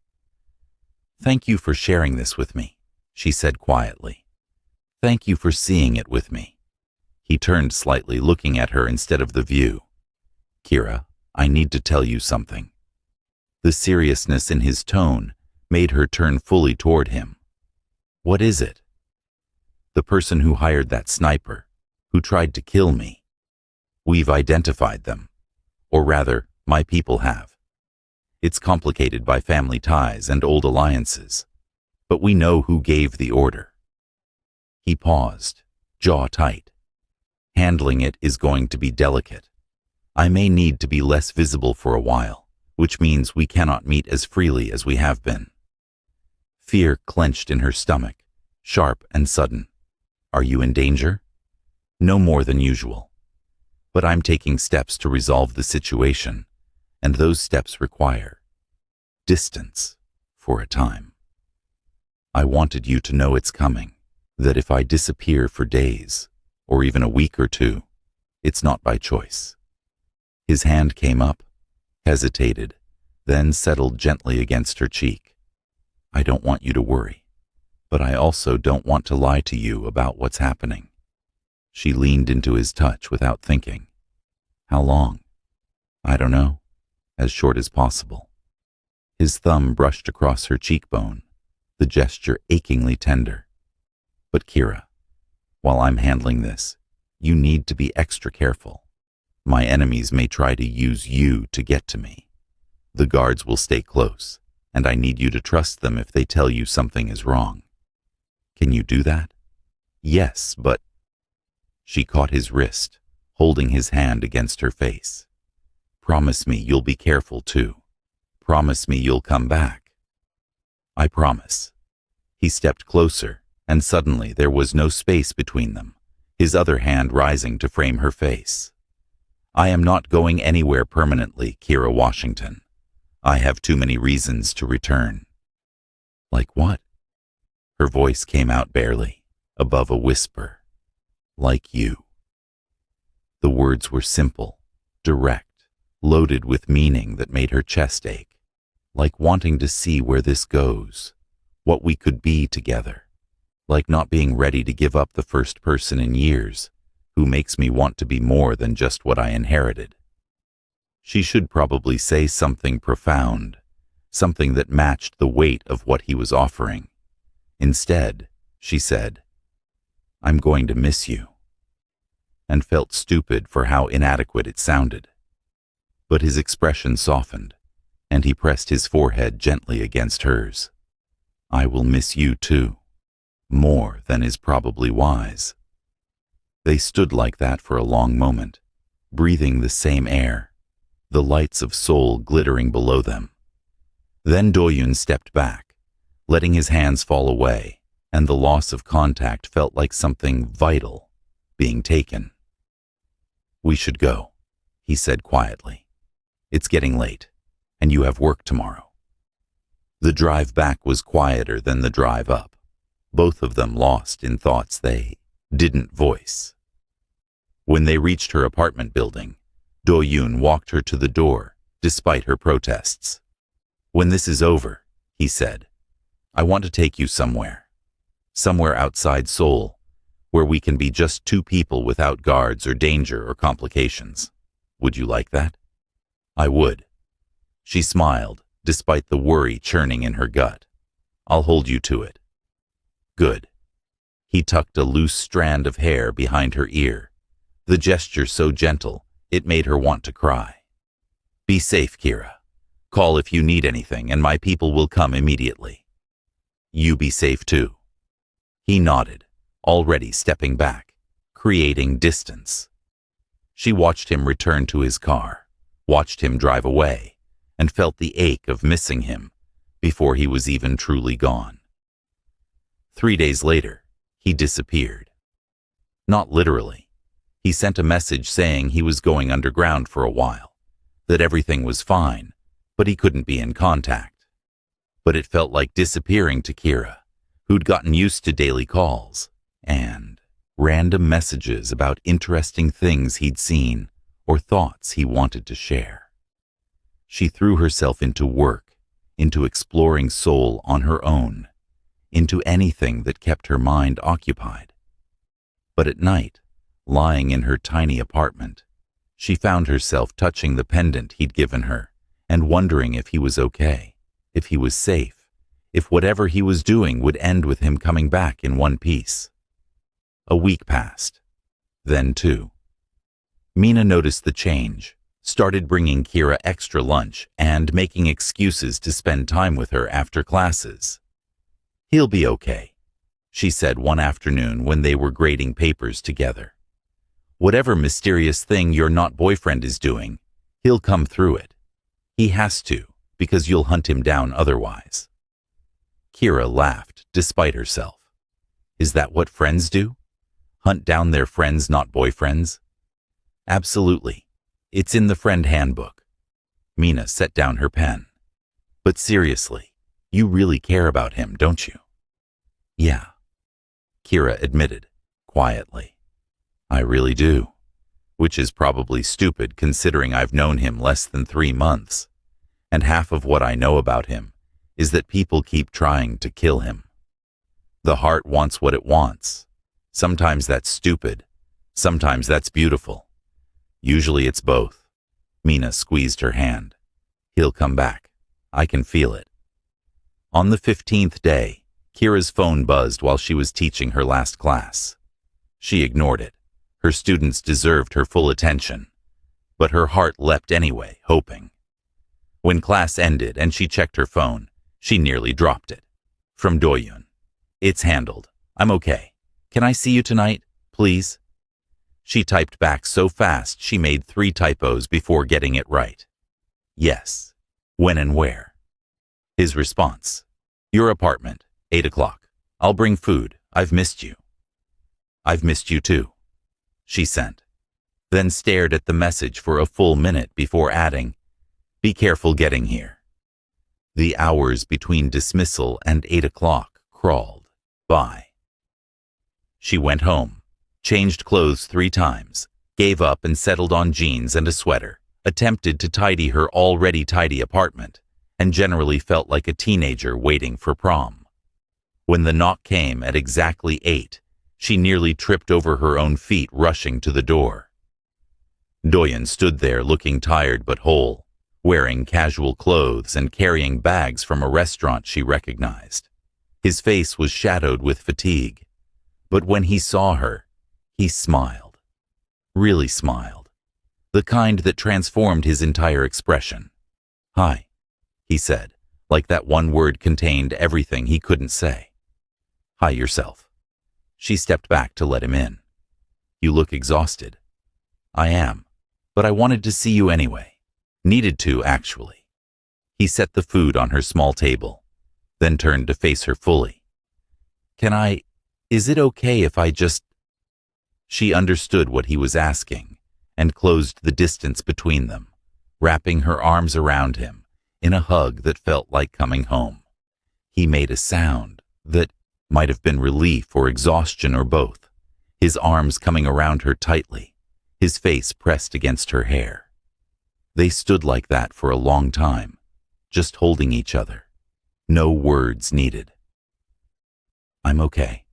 "Thank you for sharing this with me," she said quietly. "Thank you for seeing it with me." He turned slightly, looking at her instead of the view. "Kira, I need to tell you something." The seriousness in his tone made her turn fully toward him. "What is it?" "The person who hired that sniper, who tried to kill me. We've identified them. Or rather, my people have. It's complicated by family ties and old alliances, but we know who gave the order." He paused, jaw tight. "Handling it is going to be delicate. I may need to be less visible for a while, which means we cannot meet as freely as we have been." Fear clenched in her stomach, sharp and sudden. "Are you in danger?" "No more than usual. But I'm taking steps to resolve the situation, and those steps require distance for a time. I wanted you to know it's coming, that if I disappear for days, or even a week or two, it's not by choice." His hand came up, hesitated, then settled gently against her cheek. "I don't want you to worry, but I also don't want to lie to you about what's happening." She leaned into his touch without thinking. "How long?" "I don't know. As short as possible." His thumb brushed across her cheekbone, the gesture achingly tender. "But Kira, while I'm handling this, you need to be extra careful. My enemies may try to use you to get to me. The guards will stay close, and I need you to trust them if they tell you something is wrong. Can you do that?" "Yes, but—" She caught his wrist, holding his hand against her face. "Promise me you'll be careful too. Promise me you'll come back." "I promise." He stepped closer, and suddenly there was no space between them, his other hand rising to frame her face. "I am not going anywhere permanently, Kira Washington. I have too many reasons to return." "Like what?" Her voice came out barely, above a whisper. "Like you." The words were simple, direct, loaded with meaning that made her chest ache, like wanting to see where this goes, what we could be together, like not being ready to give up the first person in years who makes me want to be more than just what I inherited. She should probably say something profound, something that matched the weight of what he was offering. Instead, she said, "I'm going to miss you," and felt stupid for how inadequate it sounded. But his expression softened, and he pressed his forehead gently against hers. "I will miss you too, more than is probably wise." They stood like that for a long moment, breathing the same air, the lights of Seoul glittering below them. Then Do-yoon stepped back, letting his hands fall away, and the loss of contact felt like something vital being taken. "We should go," he said quietly. "It's getting late, and you have work tomorrow." The drive back was quieter than the drive up, both of them lost in thoughts they didn't voice. When they reached her apartment building, Do-yoon walked her to the door, despite her protests. "When this is over," he said, "I want to take you somewhere outside Seoul, where we can be just two people without guards or danger or complications. Would you like that?" "I would." She smiled, despite the worry churning in her gut. "I'll hold you to it." "Good." He tucked a loose strand of hair behind her ear, the gesture so gentle It made her want to cry. Be safe, Kira. Call if you need anything and my people will come immediately. You be safe too. He nodded, already stepping back, creating distance. She watched him return to his car, watched him drive away, and felt the ache of missing him before he was even truly gone. 3 days later, he disappeared. Not literally. He sent a message saying he was going underground for a while, that everything was fine, but he couldn't be in contact. But it felt like disappearing to Kira, who'd gotten used to daily calls and random messages about interesting things he'd seen or thoughts he wanted to share. She threw herself into work, into exploring Seoul on her own, into anything that kept her mind occupied. But at night, lying in her tiny apartment, she found herself touching the pendant he'd given her and wondering if he was okay, if he was safe, if whatever he was doing would end with him coming back in one piece. A week passed. Then 2. Mina noticed the change, started bringing Kira extra lunch and making excuses to spend time with her after classes. He'll be okay, she said one afternoon when they were grading papers together. Whatever mysterious thing your not boyfriend is doing, he'll come through it. He has to, because you'll hunt him down otherwise. Kira laughed, despite herself. Is that what friends do? Hunt down their friends, not boyfriends? Absolutely. It's in the friend handbook. Mina set down her pen. But seriously, you really care about him, don't you? Yeah, Kira admitted, quietly. I really do, which is probably stupid considering I've known him less than 3 months, and half of what I know about him is that people keep trying to kill him. The heart wants what it wants. Sometimes that's stupid, sometimes that's beautiful. Usually it's both. Mina squeezed her hand. He'll come back. I can feel it. On the 15th day, Kira's phone buzzed while she was teaching her last class. She ignored it. Her students deserved her full attention. But her heart leapt anyway, hoping. When class ended and she checked her phone, she nearly dropped it. From Doyun. It's handled. I'm okay. Can I see you tonight, please? She typed back so fast she made 3 typos before getting it right. Yes. When and where? His response. Your apartment, 8 o'clock. I'll bring food. I've missed you. I've missed you too. She sent. Then stared at the message for a full minute before adding, be careful getting here. The hours between dismissal and 8 o'clock crawled by. She went home, changed clothes 3 times, gave up and settled on jeans and a sweater, attempted to tidy her already tidy apartment, and generally felt like a teenager waiting for prom. When the knock came at exactly 8, she nearly tripped over her own feet rushing to the door. Doyen stood there looking tired but whole, wearing casual clothes and carrying bags from a restaurant she recognized. His face was shadowed with fatigue, but when he saw her, he smiled. Really smiled. The kind that transformed his entire expression. Hi, he said, like that one word contained everything he couldn't say. Hi yourself. She stepped back to let him in. You look exhausted. I am, but I wanted to see you anyway. Needed to, actually. He set the food on her small table, then turned to face her fully. Is it okay if I just... She understood what he was asking and closed the distance between them, wrapping her arms around him in a hug that felt like coming home. He made a sound that might have been relief or exhaustion or both, his arms coming around her tightly, his face pressed against her hair. They stood like that for a long time, just holding each other. No words needed. I'm okay,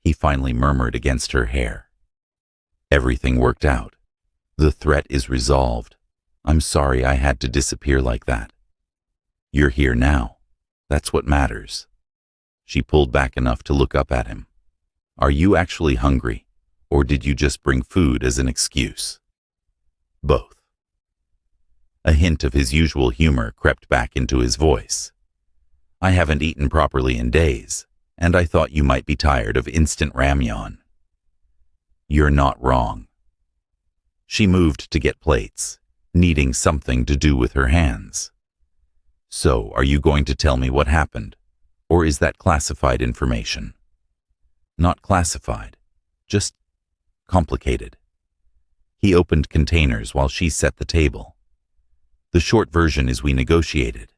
he finally murmured against her hair. Everything worked out. The threat is resolved. I'm sorry I had to disappear like that. You're here now. That's what matters. She pulled back enough to look up at him. Are you actually hungry, or did you just bring food as an excuse? Both. A hint of his usual humor crept back into his voice. I haven't eaten properly in days, and I thought you might be tired of instant ramyeon. You're not wrong. She moved to get plates, needing something to do with her hands. So, are you going to tell me what happened, or is that classified information? Not classified, just complicated. He opened containers while she set the table. The short version is we negotiated.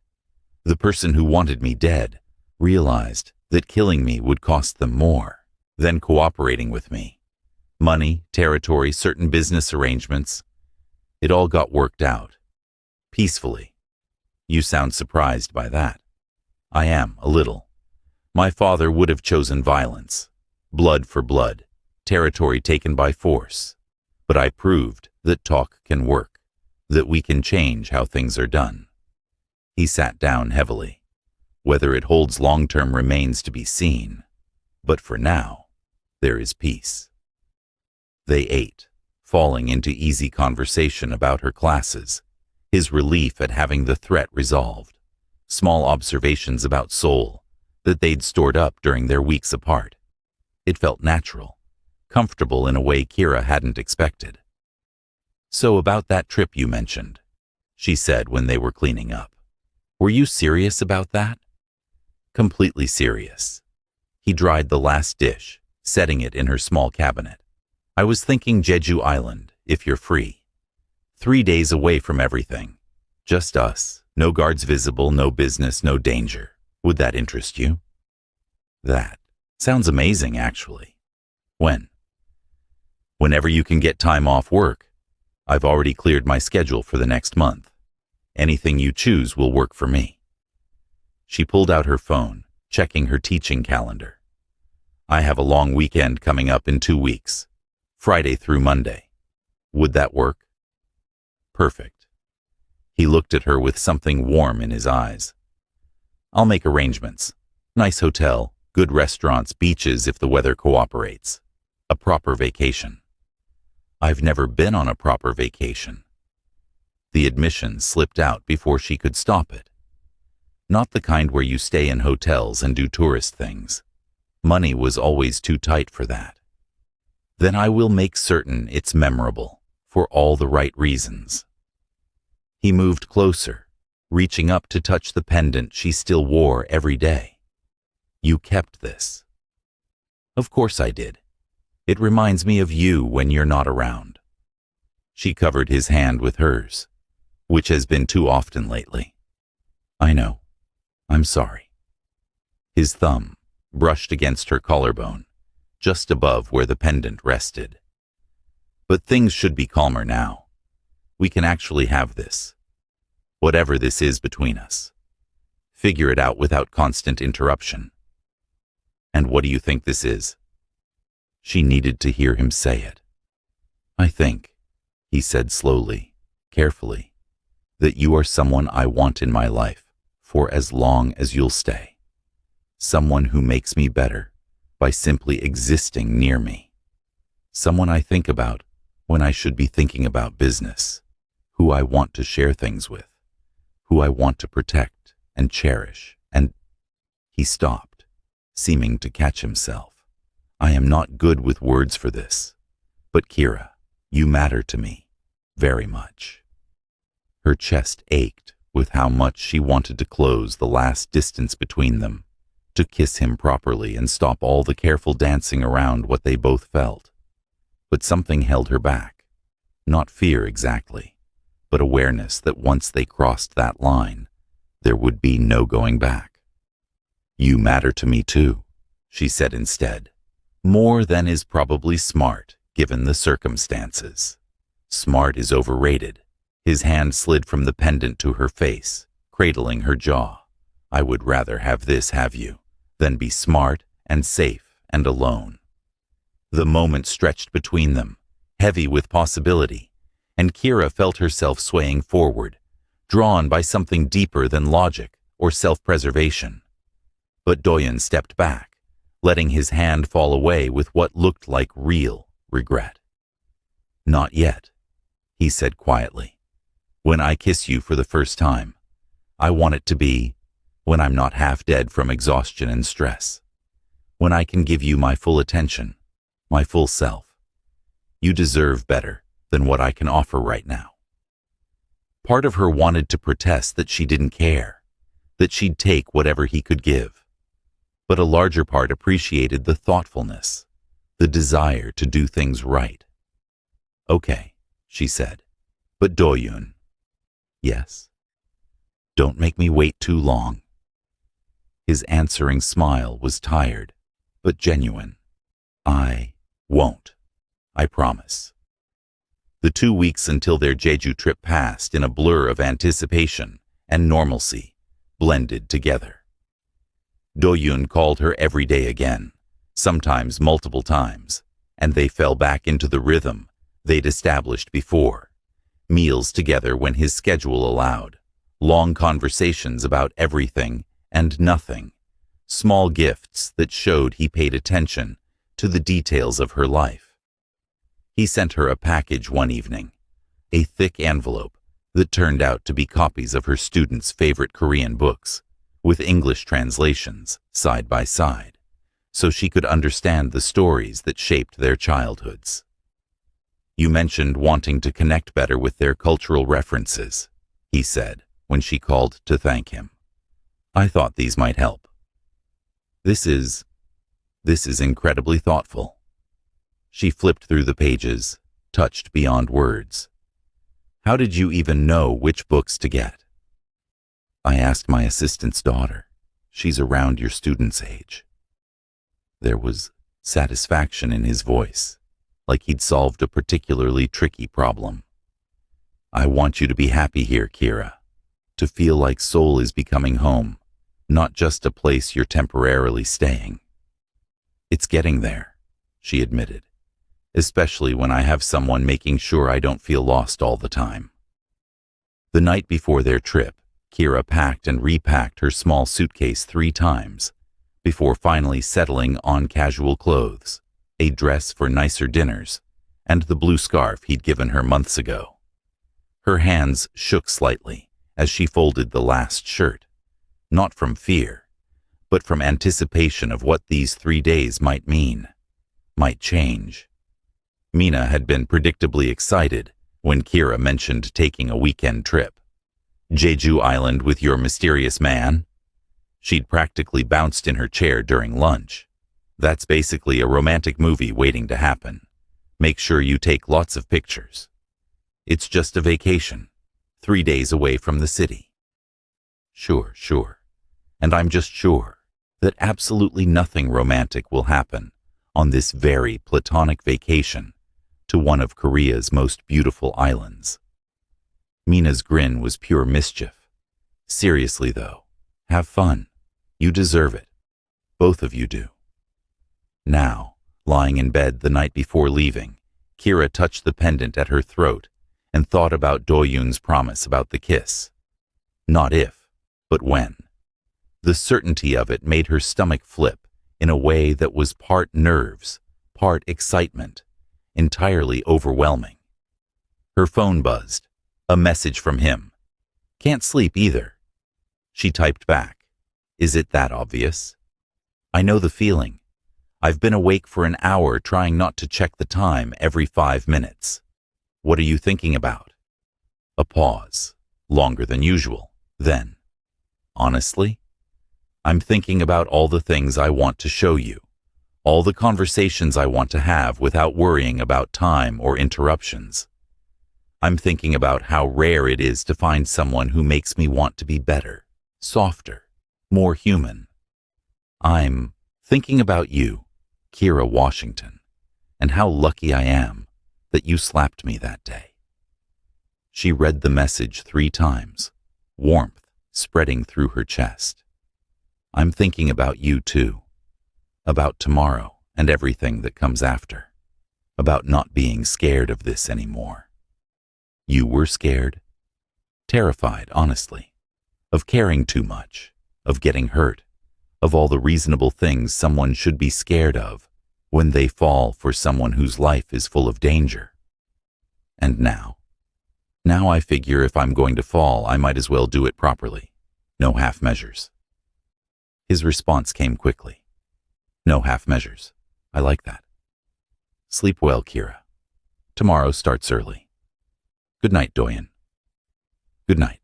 The person who wanted me dead realized that killing me would cost them more than cooperating with me. Money, territory, certain business arrangements. It all got worked out. Peacefully. You sound surprised by that. I am, a little. My father would have chosen violence. Blood for blood. Territory taken by force. But I proved that talk can work. That we can change how things are done. He sat down heavily. Whether it holds long-term remains to be seen. But for now, there is peace. They ate, falling into easy conversation about her classes, his relief at having the threat resolved, small observations about Seoul that they'd stored up during their weeks apart. It felt natural, comfortable in a way Kira hadn't expected. So about that trip you mentioned, she said when they were cleaning up. Were you serious about that? Completely serious. He dried the last dish, setting it in her small cabinet. I was thinking Jeju Island, if you're free. 3 days away from everything. Just us. No guards visible, no business, no danger. Would that interest you? That sounds amazing, actually. When? Whenever you can get time off work. I've already cleared my schedule for the next month. Anything you choose will work for me. She pulled out her phone, checking her teaching calendar. I have a long weekend coming up in 2 weeks. Friday through Monday. Would that work? Perfect. He looked at her with something warm in his eyes. I'll make arrangements. Nice hotel, good restaurants, beaches if the weather cooperates. A proper vacation. I've never been on a proper vacation. The admission slipped out before she could stop it. Not the kind where you stay in hotels and do tourist things. Money was always too tight for that. Then I will make certain it's memorable, for all the right reasons. He moved closer, reaching up to touch the pendant she still wore every day. You kept this. Of course I did. It reminds me of you when you're not around. She covered his hand with hers, which has been too often lately. I know. I'm sorry. His thumb brushed against her collarbone, just above where the pendant rested. But things should be calmer now. We can actually have this. Whatever this is between us. Figure it out without constant interruption. And what do you think this is? She needed to hear him say it. I think, he said slowly, carefully, that you are someone I want in my life for as long as you'll stay. Someone who makes me better by simply existing near me. Someone I think about when I should be thinking about business. Who I want to share things with. Who I want to protect and cherish. And he stopped, seeming to catch himself. I am not good with words for this. But Kira, you matter to me. Very much. Her chest ached with how much she wanted to close the last distance between them, to kiss him properly and stop all the careful dancing around what they both felt. But something held her back. Not fear exactly, but awareness that once they crossed that line, there would be no going back. You matter to me too, she said instead. More than is probably smart, given the circumstances. Smart is overrated. His hand slid from the pendant to her face, cradling her jaw. I would rather have this have you than be smart and safe and alone. The moment stretched between them, heavy with possibility, and Kira felt herself swaying forward, drawn by something deeper than logic or self-preservation. But Doyen stepped back, letting his hand fall away with what looked like real regret. Not yet. he said quietly. When I kiss you for the first time, I want it to be when I'm not half dead from exhaustion and stress. When I can give you my full attention, my full self. You deserve better than what I can offer right now. Part of her wanted to protest that she didn't care, that she'd take whatever he could give. But a larger part appreciated the thoughtfulness, the desire to do things right. Okay, she said, but Doyoon. Yes. Don't make me wait too long. His answering smile was tired, but genuine. I won't. I promise. The 2 weeks until their Jeju trip passed in a blur of anticipation and normalcy, blended together. Doyoon called her every day again, sometimes multiple times, and they fell back into the rhythm they'd established before. Meals together when his schedule allowed, long conversations about everything and nothing, small gifts that showed he paid attention to the details of her life. He sent her a package one evening, a thick envelope that turned out to be copies of her students' favorite Korean books, with English translations side by side, so she could understand the stories that shaped their childhoods. You mentioned wanting to connect better with their cultural references, he said when she called to thank him. I thought these might help. This is incredibly thoughtful. She flipped through the pages, touched beyond words. How did you even know which books to get? I asked my assistant's daughter. She's around your student's age. There was satisfaction in his voice, like he'd solved a particularly tricky problem. I want you to be happy here, Kira, to feel like Seoul is becoming home, not just a place you're temporarily staying. It's getting there, she admitted, especially when I have someone making sure I don't feel lost all the time. The night before their trip, Kira packed and repacked her small suitcase 3 times, before finally settling on casual clothes, a dress for nicer dinners, and the blue scarf he'd given her months ago. Her hands shook slightly as she folded the last shirt, not from fear, but from anticipation of what these 3 days might mean, might change. Mina had been predictably excited when Kira mentioned taking a weekend trip. Jeju Island with your mysterious man? She'd practically bounced in her chair during lunch. That's basically a romantic movie waiting to happen. Make sure you take lots of pictures. It's just a vacation, 3 days away from the city. Sure. And I'm just sure that absolutely nothing romantic will happen on this very platonic vacation to one of Korea's most beautiful islands. Mina's grin was pure mischief. Seriously though, have fun. You deserve it. Both of you do. Now, lying in bed the night before leaving, Kira touched the pendant at her throat and thought about Doyoon's promise about the kiss. Not if, but when. The certainty of it made her stomach flip in a way that was part nerves, part excitement, entirely overwhelming. Her phone buzzed. A message from him. Can't sleep either. She typed back. Is it that obvious? I know the feeling. I've been awake for an hour trying not to check the time every 5 minutes. What are you thinking about? A pause, longer than usual. Then, honestly, I'm thinking about all the things I want to show you, all the conversations I want to have without worrying about time or interruptions. I'm thinking about how rare it is to find someone who makes me want to be better, softer, more human. I'm thinking about you, Kira Washington, and how lucky I am that you slapped me that day. She read the message 3 times, warmth spreading through her chest. I'm thinking about you too, about tomorrow and everything that comes after, about not being scared of this anymore. You were scared? Terrified, honestly, of caring too much, of getting hurt, of all the reasonable things someone should be scared of when they fall for someone whose life is full of danger. And now, Now I figure if I'm going to fall, I might as well do it properly. No half measures. His response came quickly. No half measures. I like that. Sleep well, Kira. Tomorrow starts early. Good night, Doyen. Good night.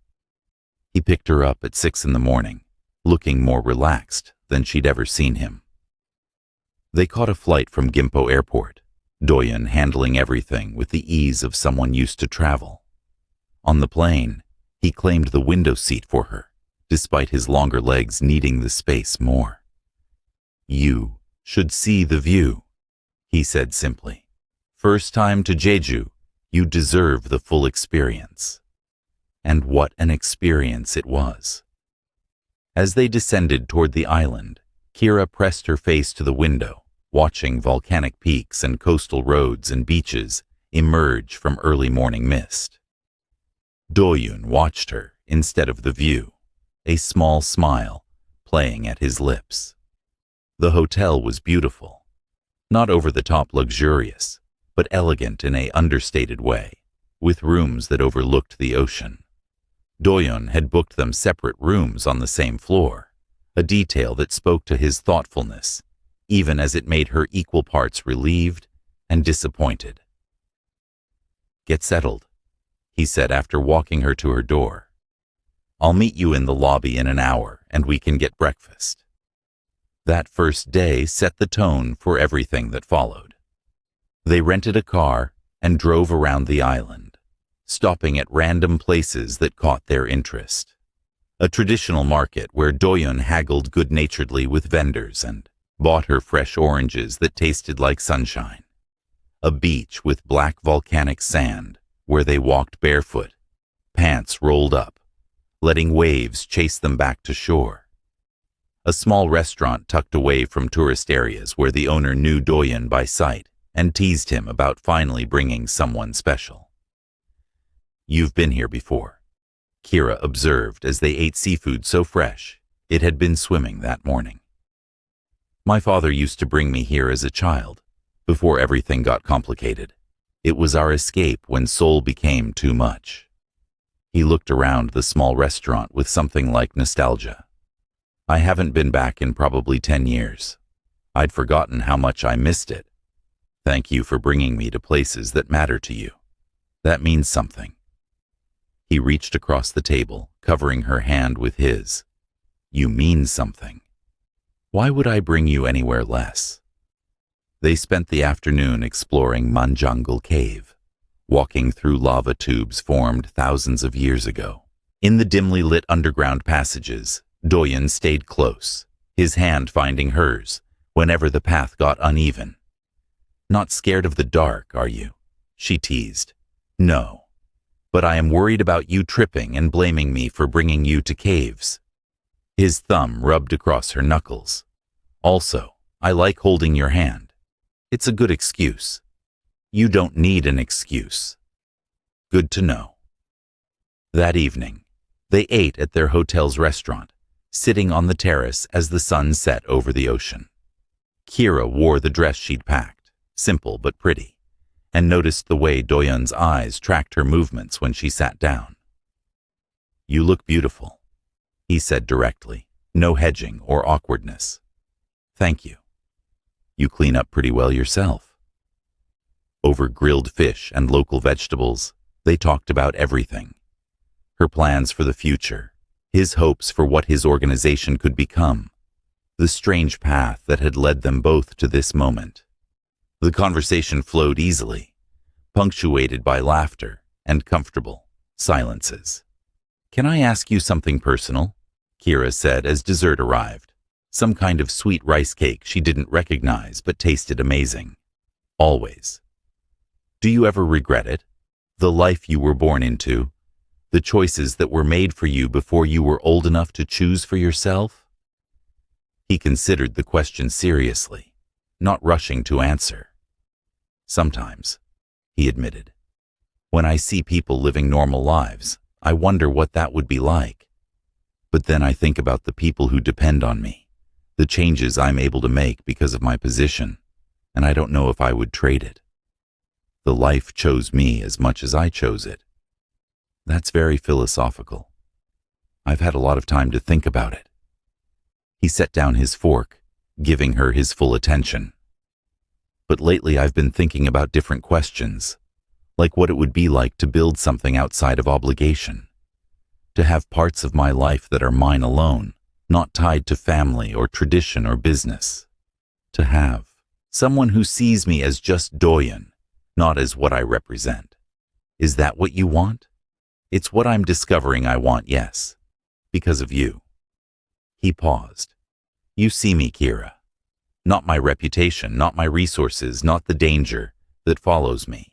He picked her up at 6 in the morning, looking more relaxed than she'd ever seen him. They caught a flight from Gimpo Airport, Doyen handling everything with the ease of someone used to travel. On the plane, he claimed the window seat for her, despite his longer legs needing the space more. You should see the view, he said simply. First time to Jeju, you deserve the full experience. And what an experience it was. As they descended toward the island, Kira pressed her face to the window, watching volcanic peaks and coastal roads and beaches emerge from early morning mist. Doyun watched her instead of the view, a small smile playing at his lips. The hotel was beautiful, not over-the-top luxurious, but elegant in an understated way, with rooms that overlooked the ocean. Doyun had booked them separate rooms on the same floor, a detail that spoke to his thoughtfulness, even as it made her equal parts relieved and disappointed. Get settled, he said after walking her to her door. I'll meet you in the lobby in an hour and we can get breakfast. That first day set the tone for everything that followed. They rented a car and drove around the island, stopping at random places that caught their interest. A traditional market where Doyun haggled good-naturedly with vendors and bought her fresh oranges that tasted like sunshine. A beach with black volcanic sand where they walked barefoot, pants rolled up, letting waves chase them back to shore. A small restaurant tucked away from tourist areas where the owner knew Doyun by sight and teased him about finally bringing someone special. You've been here before, Kira observed as they ate seafood so fresh it had been swimming that morning. My father used to bring me here as a child, before everything got complicated. It was our escape when Seoul became too much. He looked around the small restaurant with something like nostalgia. I haven't been back in probably 10 years. I'd forgotten how much I missed it. Thank you for bringing me to places that matter to you. That means something. He reached across the table, covering her hand with his. You mean something. Why would I bring you anywhere less? They spent the afternoon exploring Manjangal Cave, walking through lava tubes formed thousands of years ago. In the dimly lit underground passages, Doyun stayed close, his hand finding hers whenever the path got uneven. Not scared of the dark, are you? She teased. No, but I am worried about you tripping and blaming me for bringing you to caves. His thumb rubbed across her knuckles. Also, I like holding your hand. It's a good excuse. You don't need an excuse. Good to know. That evening, they ate at their hotel's restaurant, sitting on the terrace as the sun set over the ocean. Kira wore the dress she'd packed, simple but pretty, and noticed the way Doyun's eyes tracked her movements when she sat down. You look beautiful, he said directly, no hedging or awkwardness. Thank you. You clean up pretty well yourself. Over grilled fish and local vegetables, they talked about everything. Her plans for the future, his hopes for what his organization could become, the strange path that had led them both to this moment. The conversation flowed easily, punctuated by laughter and comfortable silences. Can I ask you something personal? Kira said as dessert arrived, some kind of sweet rice cake she didn't recognize but tasted amazing. Always. Do you ever regret it? The life you were born into? The choices that were made for you before you were old enough to choose for yourself? He considered the question seriously, not rushing to answer. Sometimes, he admitted. When I see people living normal lives, I wonder what that would be like. But then I think about the people who depend on me, the changes I'm able to make because of my position, and I don't know if I would trade it. The life chose me as much as I chose it. That's very philosophical. I've had a lot of time to think about it. He set down his fork, giving her his full attention. But lately I've been thinking about different questions, like what it would be like to build something outside of obligation, to have parts of my life that are mine alone, not tied to family or tradition or business, to have someone who sees me as just Doyen, not as what I represent. Is that what you want? It's what I'm discovering I want, yes, because of you. He paused. You see me, Kira. Not my reputation, not my resources, not the danger that follows me.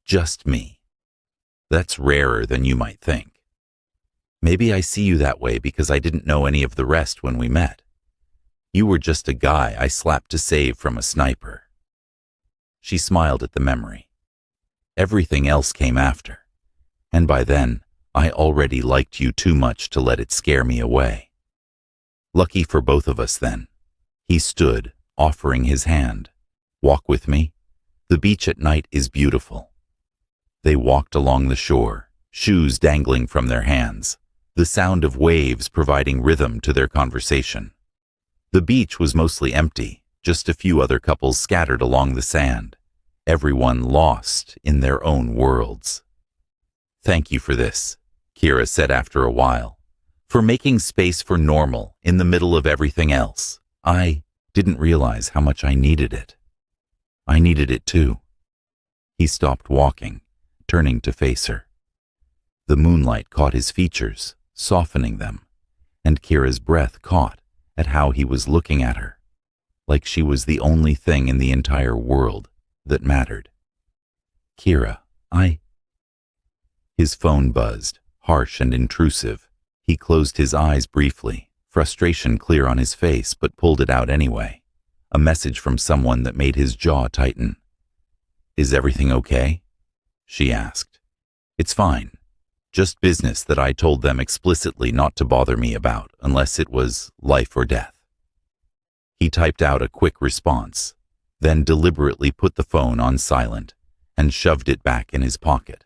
Just me. That's rarer than you might think. Maybe I see you that way because I didn't know any of the rest when we met. You were just a guy I slapped to save from a sniper. She smiled at the memory. Everything else came after, and by then, I already liked you too much to let it scare me away. Lucky for both of us then. He stood, offering his hand. Walk with me? The beach at night is beautiful. They walked along the shore, shoes dangling from their hands, the sound of waves providing rhythm to their conversation. The beach was mostly empty, just a few other couples scattered along the sand, everyone lost in their own worlds. Thank you for this, Kira said after a while, for making space for normal in the middle of everything else. I didn't realize how much I needed it. I needed it too. He stopped walking, turning to face her. The moonlight caught his features, softening them, and Kira's breath caught at how he was looking at her, like she was the only thing in the entire world that mattered. Kira, His phone buzzed, harsh and intrusive. He closed his eyes briefly, frustration clear on his face, but pulled it out anyway. A message from someone that made his jaw tighten. Is everything okay? She asked. It's fine. Just business that I told them explicitly not to bother me about unless it was life or death. He typed out a quick response, then deliberately put the phone on silent and shoved it back in his pocket.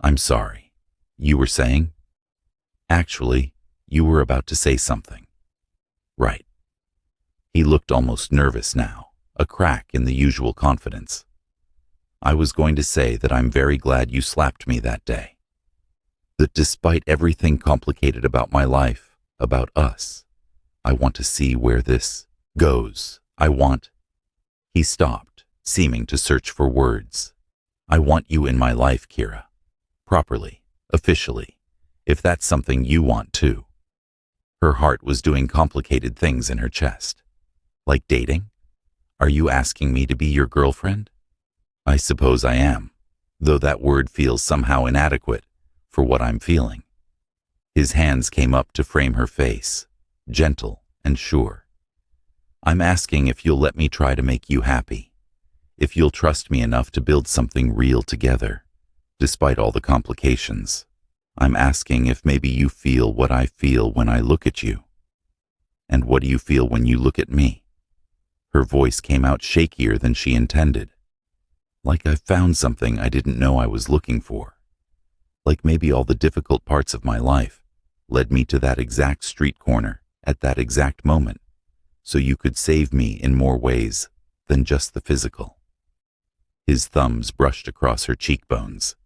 I'm sorry. You were saying? Actually, you were about to say something. Right. He looked almost nervous now, a crack in the usual confidence. I was going to say that I'm very glad you slapped me that day. That despite everything complicated about my life, about us, I want to see where this goes. He stopped, seeming to search for words. I want you in my life, Kira. Properly, officially, if that's something you want too. Her heart was doing complicated things in her chest. Like dating? Are you asking me to be your girlfriend? I suppose I am, though that word feels somehow inadequate for what I'm feeling. His hands came up to frame her face, gentle and sure. I'm asking if you'll let me try to make you happy, if you'll trust me enough to build something real together, despite all the complications. I'm asking if maybe you feel what I feel when I look at you. And what do you feel when you look at me? Her voice came out shakier than she intended. Like I found something I didn't know I was looking for. Like maybe all the difficult parts of my life led me to that exact street corner at that exact moment, so you could save me in more ways than just the physical. His thumbs brushed across her cheekbones.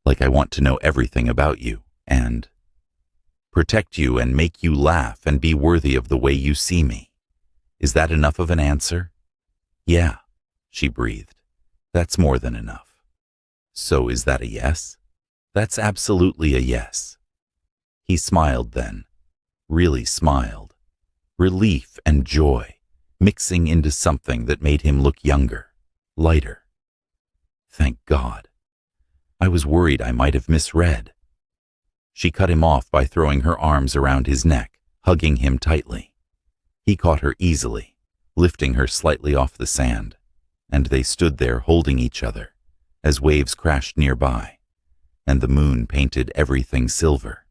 Like I want to know everything about you and protect you and make you laugh and be worthy of the way you see me. Is that enough of an answer? Yeah, she breathed. That's more than enough. So is that a yes? That's absolutely a yes. He smiled then, really smiled. Relief and joy mixing into something that made him look younger, lighter. Thank God. I was worried I might have misread. She cut him off by throwing her arms around his neck, hugging him tightly. He caught her easily, lifting her slightly off the sand, and they stood there holding each other as waves crashed nearby, and the moon painted everything silver.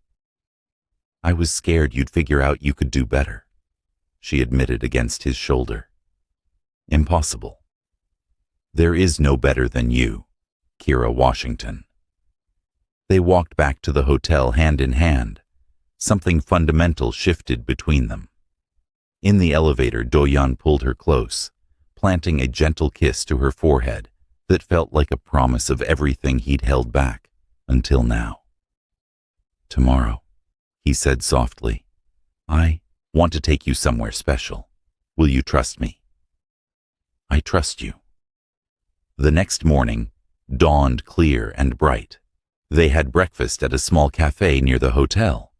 I was scared you'd figure out you could do better, she admitted against his shoulder. Impossible. There is no better than you, Kira Washington. They walked back to the hotel hand in hand. Something fundamental shifted between them. In the elevator, Do-yeon pulled her close, planting a gentle kiss to her forehead that felt like a promise of everything he'd held back until now. "Tomorrow," he said softly, "I want to take you somewhere special. Will you trust me?" "I trust you." The next morning dawned clear and bright. They had breakfast at a small cafe near the hotel.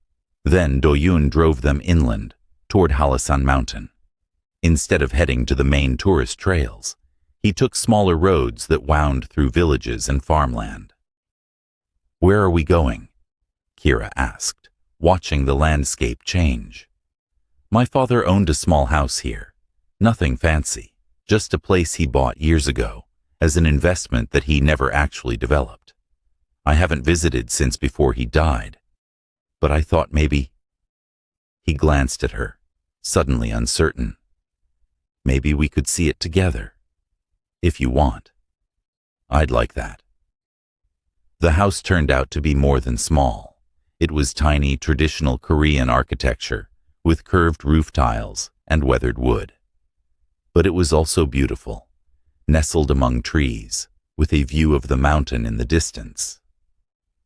Then Do-yeon drove them inland, toward Halasan Mountain. Instead of heading to the main tourist trails, he took smaller roads that wound through villages and farmland. "Where are we going?" Kira asked, watching the landscape change. "My father owned a small house here. Nothing fancy, just a place he bought years ago as an investment that he never actually developed. I haven't visited since before he died, but I thought maybe—" He glanced at her, suddenly uncertain. "Maybe we could see it together. If you want. I'd like that." The house turned out to be more than small. It was tiny, traditional Korean architecture with curved roof tiles and weathered wood. But it was also beautiful, nestled among trees, with a view of the mountain in the distance.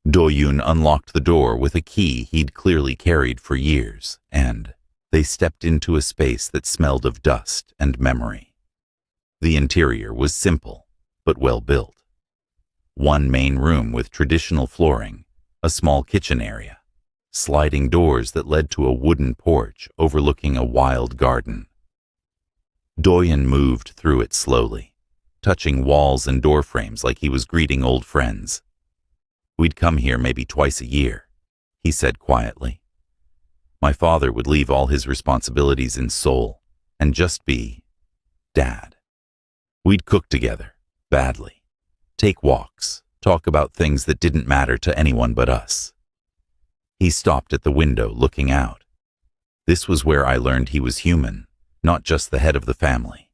Do-yeon unlocked the door with a key he'd clearly carried for years, and they stepped into a space that smelled of dust and memory. The interior was simple, but well built. One main room with traditional flooring, a small kitchen area, sliding doors that led to a wooden porch overlooking a wild garden. Do-yeon moved through it slowly, touching walls and door frames like he was greeting old friends. "We'd come here maybe twice a year," he said quietly. "My father would leave all his responsibilities in Seoul and just be Dad. We'd cook together, badly, take walks, talk about things that didn't matter to anyone but us." He stopped at the window, looking out. "This was where I learned he was human, not just the head of the family,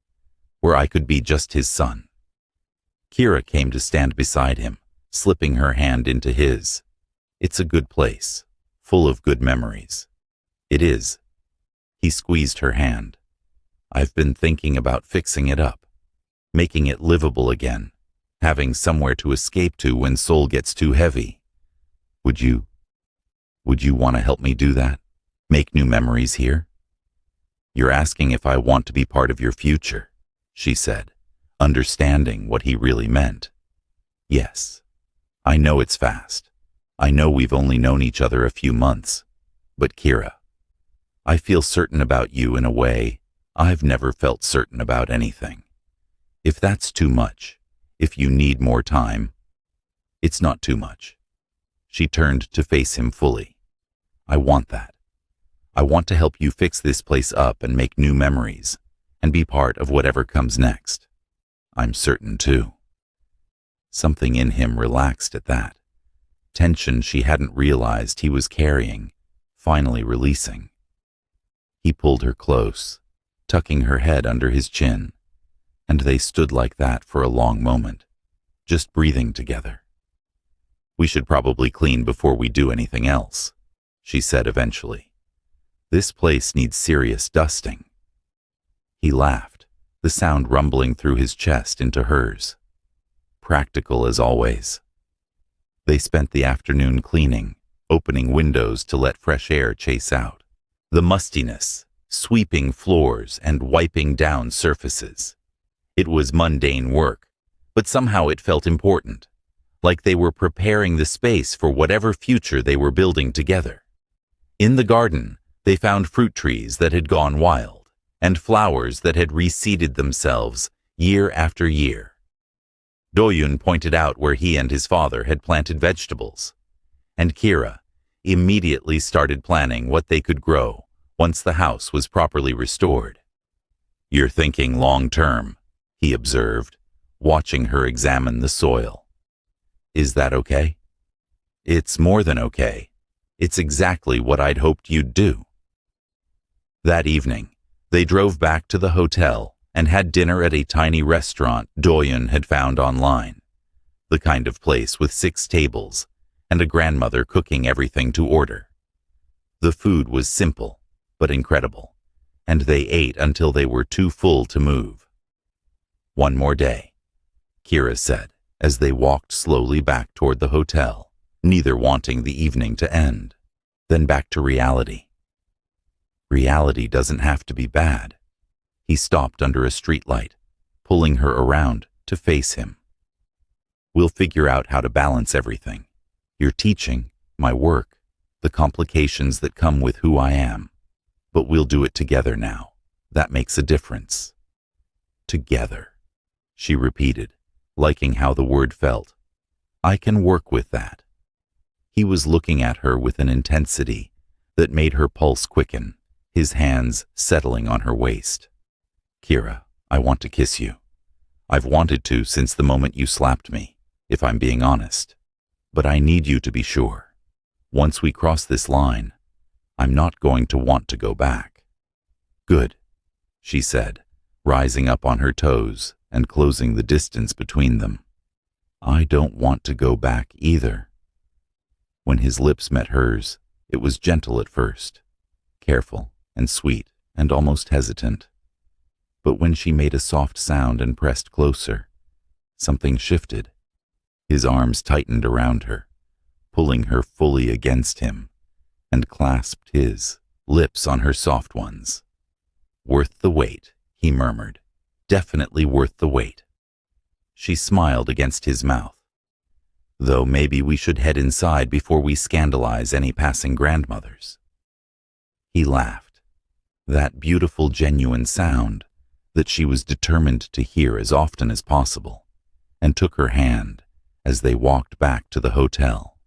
where I could be just his son." Kira came to stand beside him, slipping her hand into his. "It's a good place, full of good memories." "It is." He squeezed her hand. "I've been thinking about fixing it up, making it livable again, having somewhere to escape to when Seoul gets too heavy. Would you want to help me do that? Make new memories here?" "You're asking if I want to be part of your future," she said, understanding what he really meant. "Yes. I know it's fast. I know we've only known each other a few months. But Kira, I feel certain about you in a way I've never felt certain about anything. If that's too much, if you need more time, it's not too much." She turned to face him fully. "I want that. I want to help you fix this place up and make new memories and be part of whatever comes next. I'm certain too." Something in him relaxed at that. Tension she hadn't realized he was carrying, finally releasing. He pulled her close, tucking her head under his chin, and they stood like that for a long moment, just breathing together. "We should probably clean before we do anything else," she said eventually. "This place needs serious dusting." He laughed, the sound rumbling through his chest into hers. Practical as always. They spent the afternoon cleaning, opening windows to let fresh air chase out the mustiness, sweeping floors and wiping down surfaces. It was mundane work, but somehow it felt important, like they were preparing the space for whatever future they were building together. In the garden, they found fruit trees that had gone wild and flowers that had reseeded themselves year after year. Do-yeon pointed out where he and his father had planted vegetables, and Kira immediately started planning what they could grow once the house was properly restored. "You're thinking long-term," he observed, watching her examine the soil. "Is that okay?" "It's more than okay. It's exactly what I'd hoped you'd do." That evening, they drove back to the hotel and had dinner at a tiny restaurant Do-yeon had found online, the kind of place with 6 tables and a grandmother cooking everything to order. The food was simple, but incredible, and they ate until they were too full to move. "One more day," Kira said, as they walked slowly back toward the hotel, neither wanting the evening to end. Then back to reality. Reality doesn't have to be bad. He stopped under a streetlight, pulling her around to face him. "We'll figure out how to balance everything. Your teaching, my work, the complications that come with who I am. But we'll do it together now. That makes a difference." "Together," she repeated, liking how the word felt. "I can work with that." He was looking at her with an intensity that made her pulse quicken, his hands settling on her waist. "Kira, I want to kiss you. I've wanted to since the moment you slapped me, if I'm being honest. But I need you to be sure. Once we cross this line, I'm not going to want to go back." "Good," she said, rising up on her toes and closing the distance between them. "I don't want to go back either." When his lips met hers, it was gentle at first, careful and sweet and almost hesitant. But when she made a soft sound and pressed closer, something shifted. His arms tightened around her, pulling her fully against him, and clasped his, lips on her soft ones. "Worth the wait," he murmured. "Definitely worth the wait." She smiled against his mouth. "Though maybe we should head inside before we scandalize any passing grandmothers." He laughed, that beautiful, genuine sound that she was determined to hear as often as possible, and took her hand as they walked back to the hotel.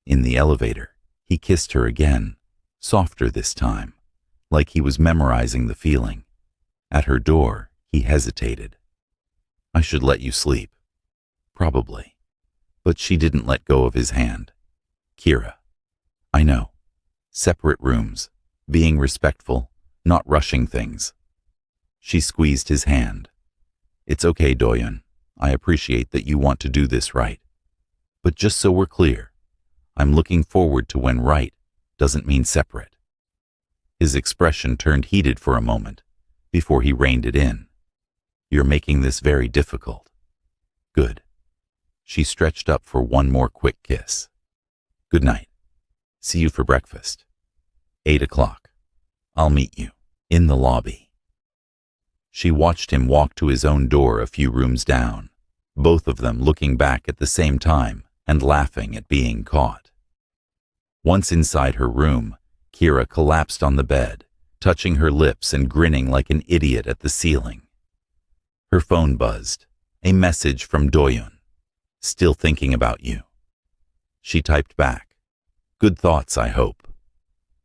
In the elevator, he kissed her again, softer this time, like he was memorizing the feeling. At her door, he hesitated. "I should let you sleep." "Probably." But she didn't let go of his hand. "Kira, I know. Separate rooms, being respectful, not rushing things." She squeezed his hand. "It's okay, Doyeon. I appreciate that you want to do this right. But just so we're clear, I'm looking forward to when right doesn't mean separate." His expression turned heated for a moment before he reined it in. "You're making this very difficult." "Good." She stretched up for one more quick kiss. "Good night. See you for breakfast. 8 o'clock. I'll meet you in the lobby." She watched him walk to his own door a few rooms down, both of them looking back at the same time and laughing at being caught. Once inside her room, Kira collapsed on the bed, touching her lips and grinning like an idiot at the ceiling. Her phone buzzed, a message from Doyeon. "Still thinking about you." She typed back, "Good thoughts, I hope."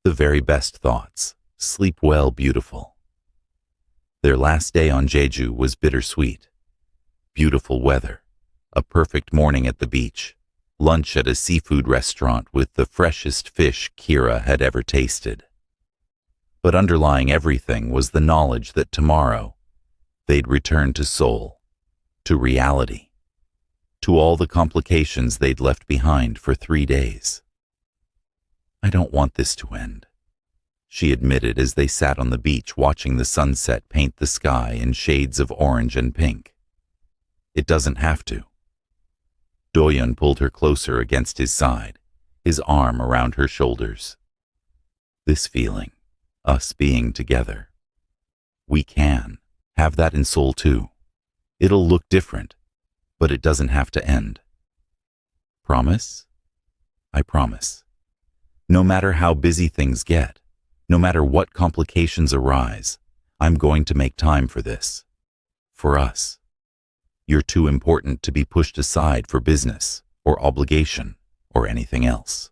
"The very best thoughts. Sleep well, beautiful." Their last day on Jeju was bittersweet. Beautiful weather, a perfect morning at the beach, lunch at a seafood restaurant with the freshest fish Kira had ever tasted. But underlying everything was the knowledge that tomorrow they'd return to Seoul, to reality, to all the complications they'd left behind for 3 days. "I don't want this to end," she admitted as they sat on the beach watching the sunset paint the sky in shades of orange and pink. "It doesn't have to." Doyeon pulled her closer against his side, his arm around her shoulders. "This feeling, us being together, we can have that in Seoul too. It'll look different, but it doesn't have to end." "Promise?" "I promise. No matter how busy things get, no matter what complications arise, I'm going to make time for this. For us. You're too important to be pushed aside for business or obligation or anything else."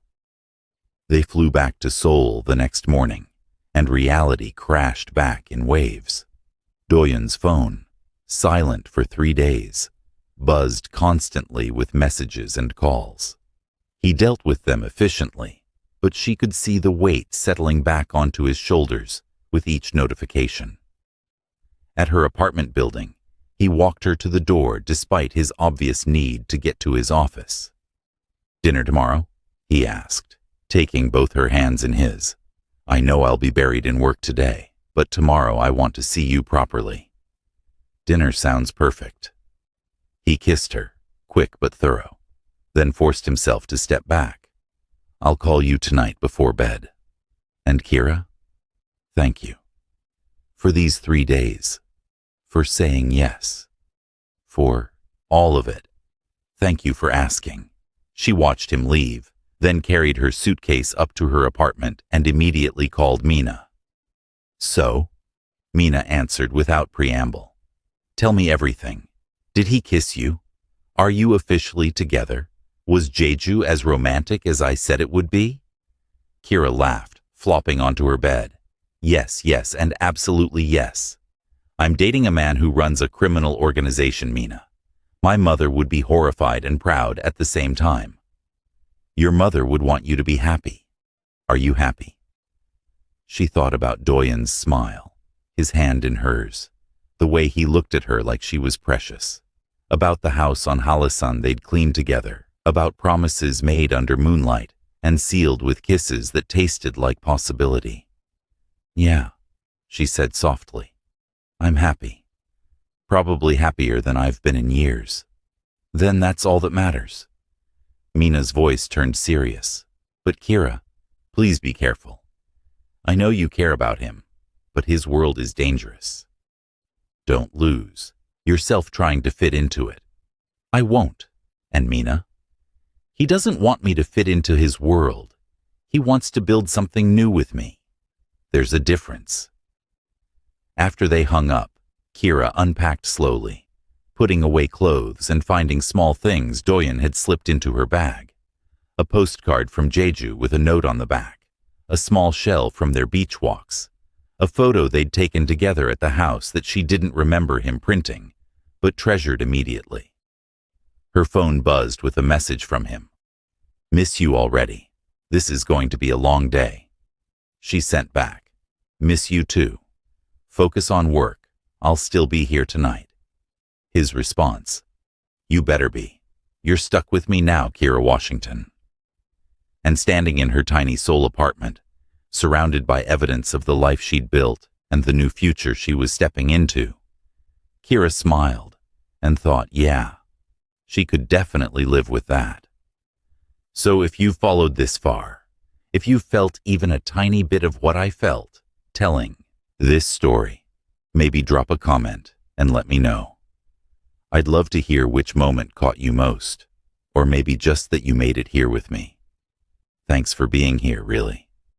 They flew back to Seoul the next morning, and reality crashed back in waves. Doyeon's phone, silent for 3 days, buzzed constantly with messages and calls. He dealt with them efficiently, but she could see the weight settling back onto his shoulders with each notification. At her apartment building, he walked her to the door despite his obvious need to get to his office. Dinner tomorrow? He asked, taking both her hands in his. I know I'll be buried in work today, but tomorrow I want to see you properly. Dinner sounds perfect. He kissed her, quick but thorough, then forced himself to step back. I'll call you tonight before bed. And Kira? Thank you. For these 3 days. For saying yes. For all of it. Thank you for asking. She watched him leave, then carried her suitcase up to her apartment and immediately called Mina. So? Mina answered without preamble. Tell me everything. Did he kiss you? Are you officially together? Was Jeju as romantic as I said it would be? Kira laughed, flopping onto her bed. Yes, yes, and absolutely yes. I'm dating a man who runs a criminal organization, Mina. My mother would be horrified and proud at the same time. Your mother would want you to be happy. Are you happy? She thought about Doyen's smile, his hand in hers, the way he looked at her like she was precious, about the house on Halasan they'd cleaned together, about promises made under moonlight and sealed with kisses that tasted like possibility. Yeah, she said softly. I'm happy. Probably happier than I've been in years. Then that's all that matters. Mina's voice turned serious. But Kira, please be careful. I know you care about him, but his world is dangerous. Don't lose yourself trying to fit into it. I won't. And Mina? He doesn't want me to fit into his world. He wants to build something new with me. There's a difference. After they hung up, Kira unpacked slowly, putting away clothes and finding small things Doyen had slipped into her bag. A postcard from Jeju with a note on the back, a small shell from their beach walks, a photo they'd taken together at the house that she didn't remember him printing, but treasured immediately. Her phone buzzed with a message from him. Miss you already. This is going to be a long day. She sent back. Miss you too. Focus on work. I'll still be here tonight. His response. You better be. You're stuck with me now, Kira Washington. And standing in her tiny Seoul apartment, surrounded by evidence of the life she'd built and the new future she was stepping into, Kira smiled and thought, yeah, she could definitely live with that. So if you've followed this far, if you've felt even a tiny bit of what I felt telling this story, maybe drop a comment and let me know. I'd love to hear which moment caught you most, or maybe just that you made it here with me. Thanks for being here, really.